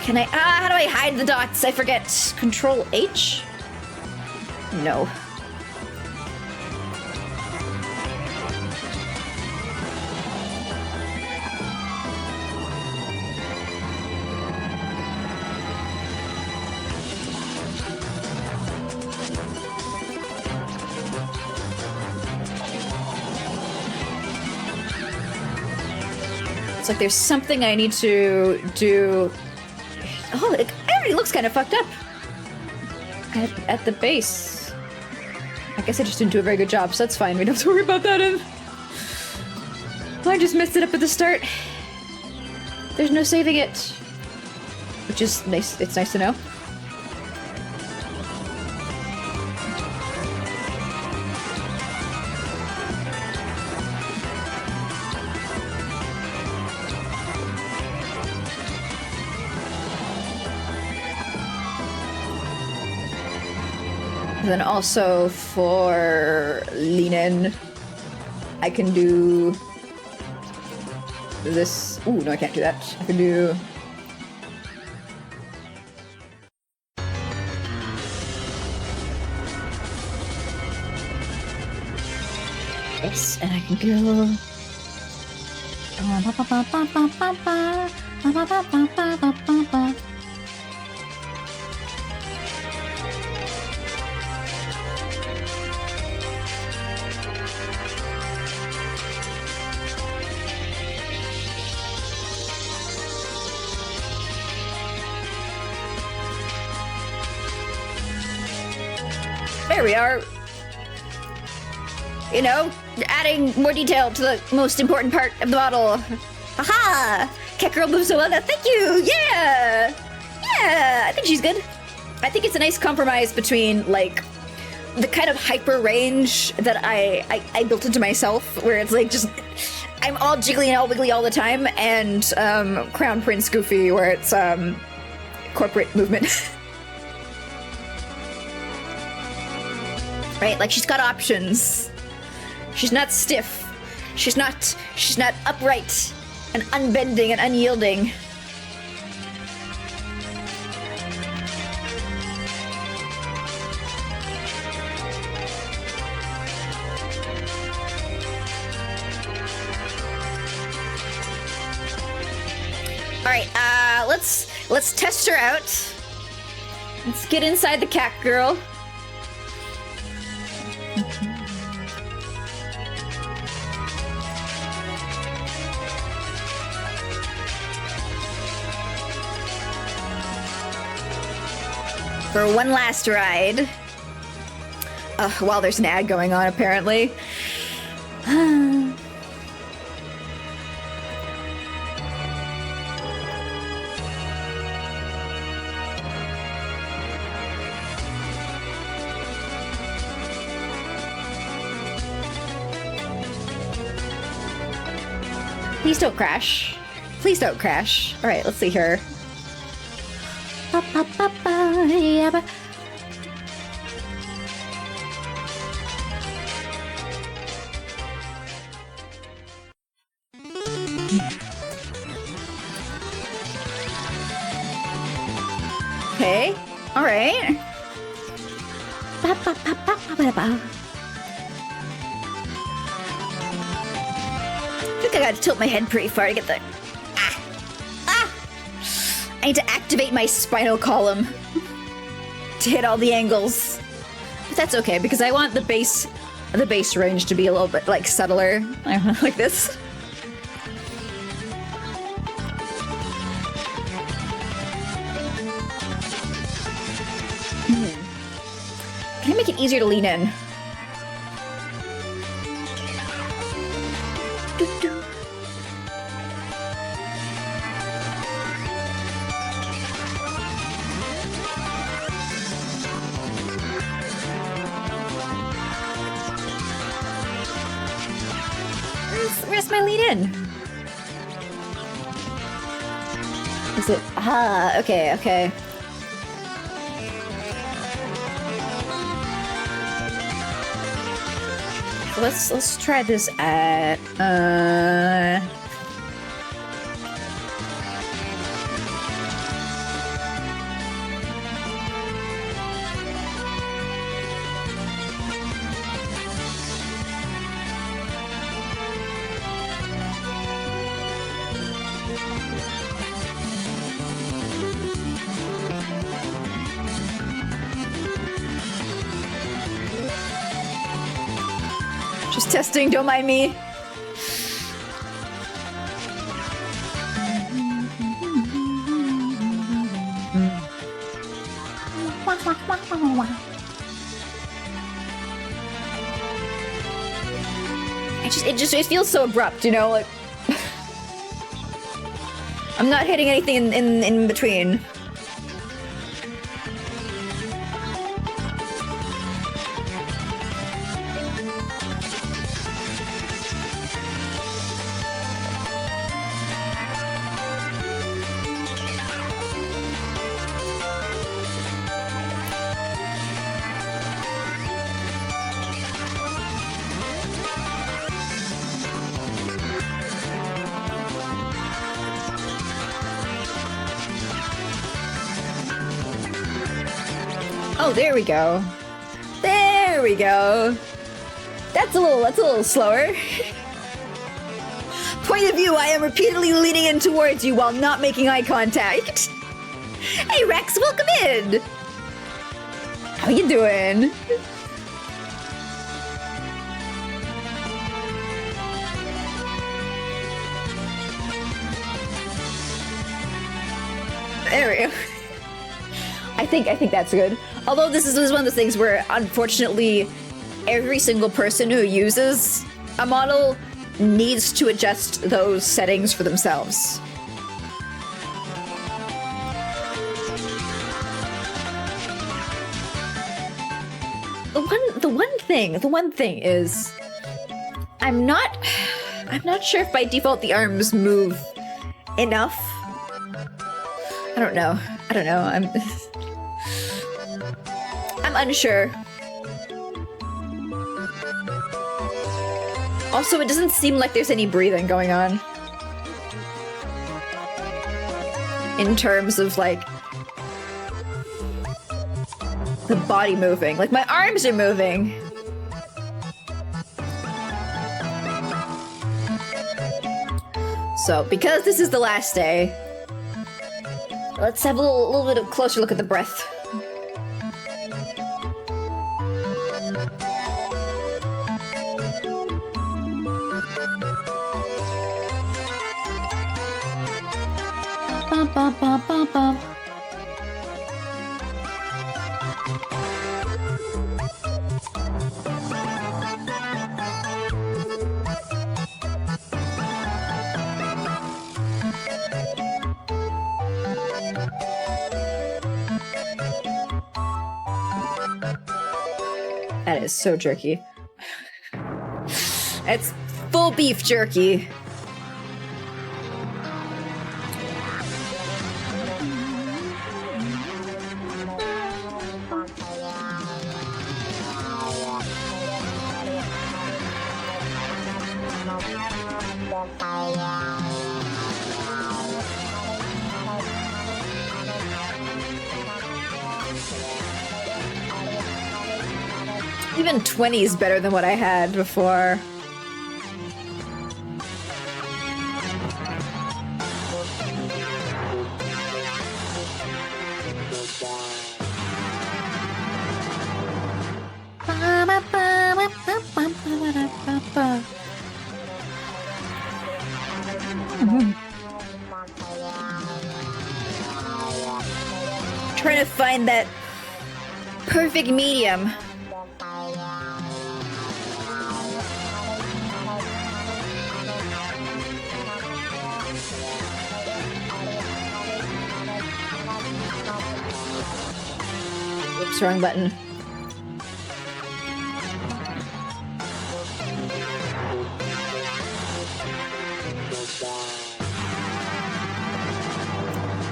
Can I, how do I hide the dots? I forget. Control H? No. It's like there's something I need to do. Oh, it already looks kind of fucked up at the base. I guess I just didn't do a very good job, so that's fine. We don't have to worry about that. I just messed it up at the start. There's no saving it, which is nice. It's nice to know. And then also for Linen, I can do this. Ooh, no, I can't do that. I can do this, and I can go. There we are. You know, adding more detail to the most important part of the model. Haha! Cat girl moves so well now. Thank you! Yeah! Yeah! I think she's good. I think it's a nice compromise between, like, the kind of hyper range that I built into myself, where it's like just I'm all jiggly and all wiggly all the time, and Crown Prince Goofy, where it's corporate movement. Right? Like, she's got options. She's not stiff. She's not upright and unbending and unyielding. All right, let's test her out. Let's get inside the cat girl. For one last ride. While there's an ad going on, apparently. Please don't crash. Please don't crash. All right, let's see here. All right. Ba, ba, ba, ba, ba, ba, ba. I think I gotta tilt my head pretty far to get the... I need to activate my spinal column to hit all the angles. But that's okay, because I want the bass range to be a little bit, like, subtler. Like this. Can I make it easier to lean in? Doo-doo. Where's my lead in? Is it? Okay, okay. So let's try this at just testing, don't mind me. It feels so abrupt, you know, like I'm not hitting anything in between. Oh, there we go. There we go. That's a little slower. Point of view, I am repeatedly leaning in towards you while not making eye contact. Hey Rex, welcome in. How you doing? There we go. I think that's good. Although this is one of those things where, unfortunately, every single person who uses a model needs to adjust those settings for themselves. The one thing is, I'm not sure if by default the arms move enough. I don't know. I'm unsure. Also, it doesn't seem like there's any breathing going on. In terms of, like, the body moving. Like, my arms are moving. So, because this is the last day, let's have a little bit of closer look at the breath. Bum, bum, bum, bum, bum. That is so jerky. It's full beef jerky. Even 20 is better than what I had before. Trying to find that perfect medium. Oops, wrong button.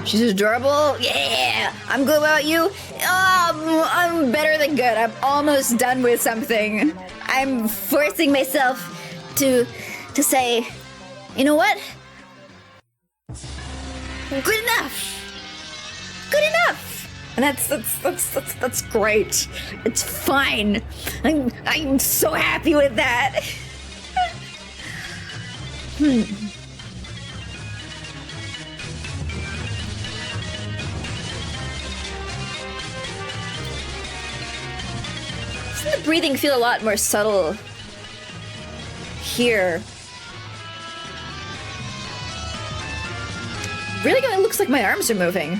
She's adorable. Yeah, I'm good about you. I'm better than good. I'm almost done with something. I'm forcing myself to say, you know what? Good enough. Good enough. And that's great. It's fine. I'm so happy with that. Doesn't the breathing feel a lot more subtle here? Really, it looks like my arms are moving.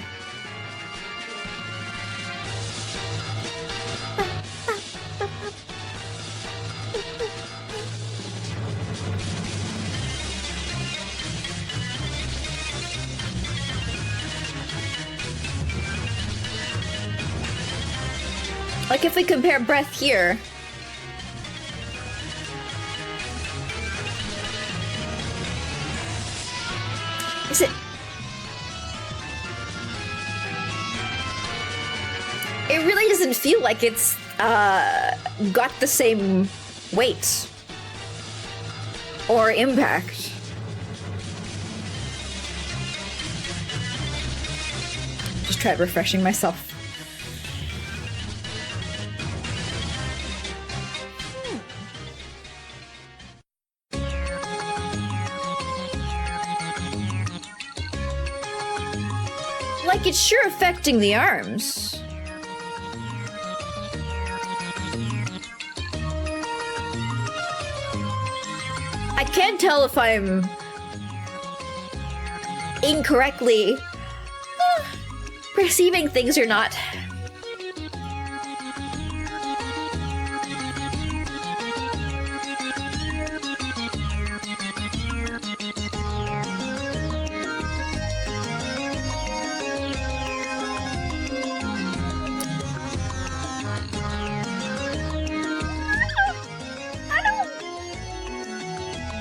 Like if we compare breath here. Is it? It really doesn't feel like it's got the same weight or impact. Just tried refreshing myself. Like it's sure affecting the arms. I can't tell if I'm incorrectly perceiving things or not.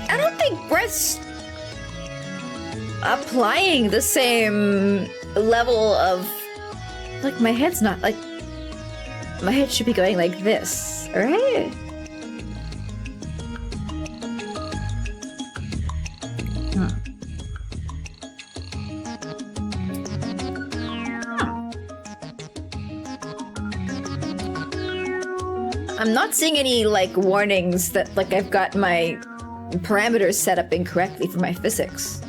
I don't think breath's applying the same level of, like, my head's not, like, my head should be going like this, right? I'm not seeing any, like, warnings that, like, I've got my parameters set up incorrectly for my physics.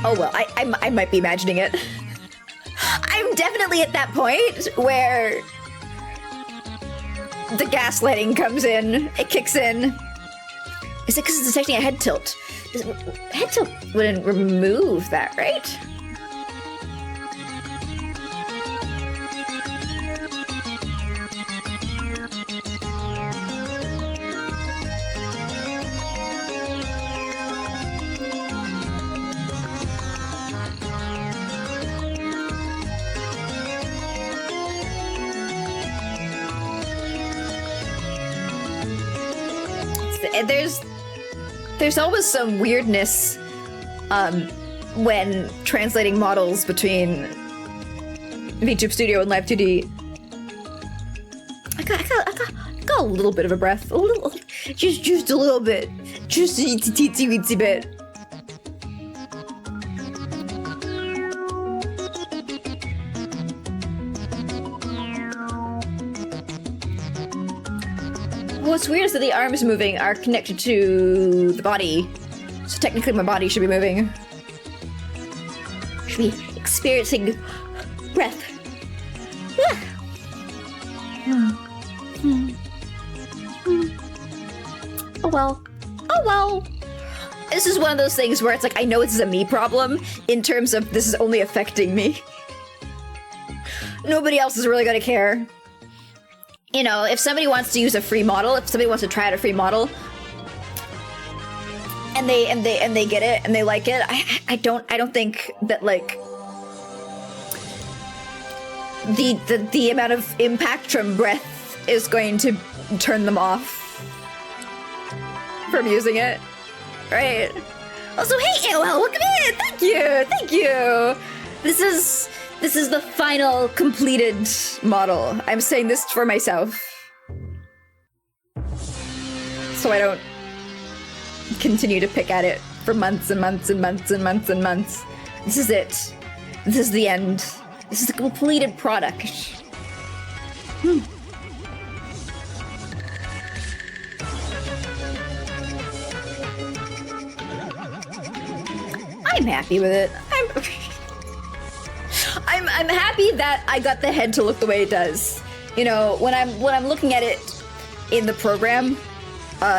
Oh well, I might be imagining it. I'm definitely at that point where the gaslighting comes in, it kicks in. Is it because it's detecting a head tilt? Head tilt wouldn't remove that, right? There's always some weirdness when translating models between VTube Studio and Live2D. I got a little bit of a breath. A little, just a little bit. Just a teensy bit. What's weird is that the arms moving are connected to the body. So technically my body should be moving. Should be experiencing breath. Oh well. Oh well. This is one of those things where it's like, I know this is a me problem in terms of this is only affecting me. Nobody else is really gonna care. You know, if somebody wants to use a free model, if somebody wants to try out a free model, and they get it and they like it, I don't think that like the amount of impact from breath is going to turn them off from using it, right? Also, hey AOL, welcome in! Thank you! This is the final completed model. I'm saying this for myself. So I don't continue to pick at it for months and months and months and months and months. This is it. This is the end. This is the completed product. I'm happy with it. I'm happy that I got the head to look the way it does. You know, when I'm looking at it in the program,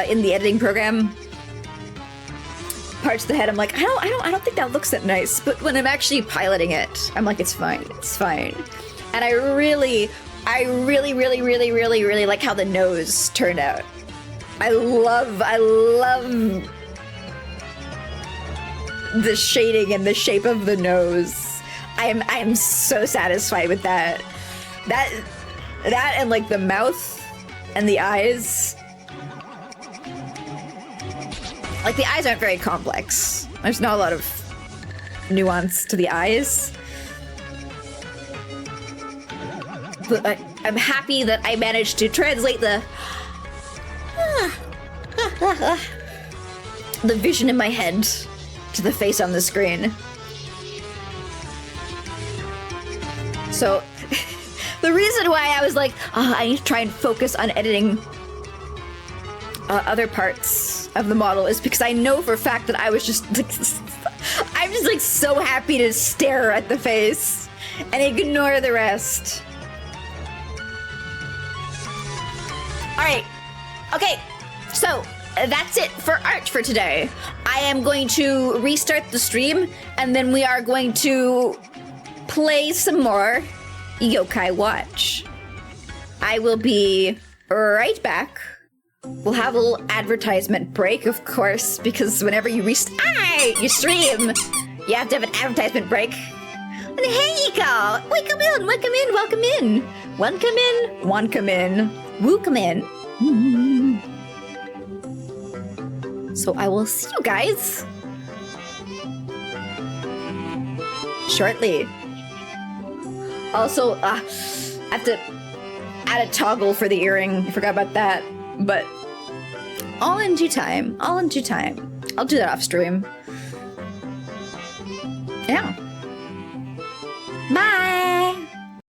in the editing program, parts of the head, I'm like, I don't think that looks that nice. But when I'm actually piloting it, I'm like, it's fine. And I really like how the nose turned out. I love the shading and the shape of the nose. I am so satisfied with that. That and like the mouth and the eyes. Like the eyes aren't very complex. There's not a lot of nuance to the eyes. But I'm happy that I managed to translate the vision in my head to the face on the screen. So, the reason why I was like, I need to try and focus on editing other parts of the model is because I know for a fact that I was just like, I'm just like so happy to stare at the face and ignore the rest. Alright, okay, so that's it for art for today. I am going to restart the stream and then we are going to play some more Yokai Watch. I will be right back. We'll have a little advertisement break, of course, because whenever you stream, you have to have an advertisement break. And here you go. Welcome in. Welcome in. So I will see you guys shortly. Also, I have to add a toggle for the earring. I forgot about that. But all in due time. I'll do that off stream. Yeah. Bye.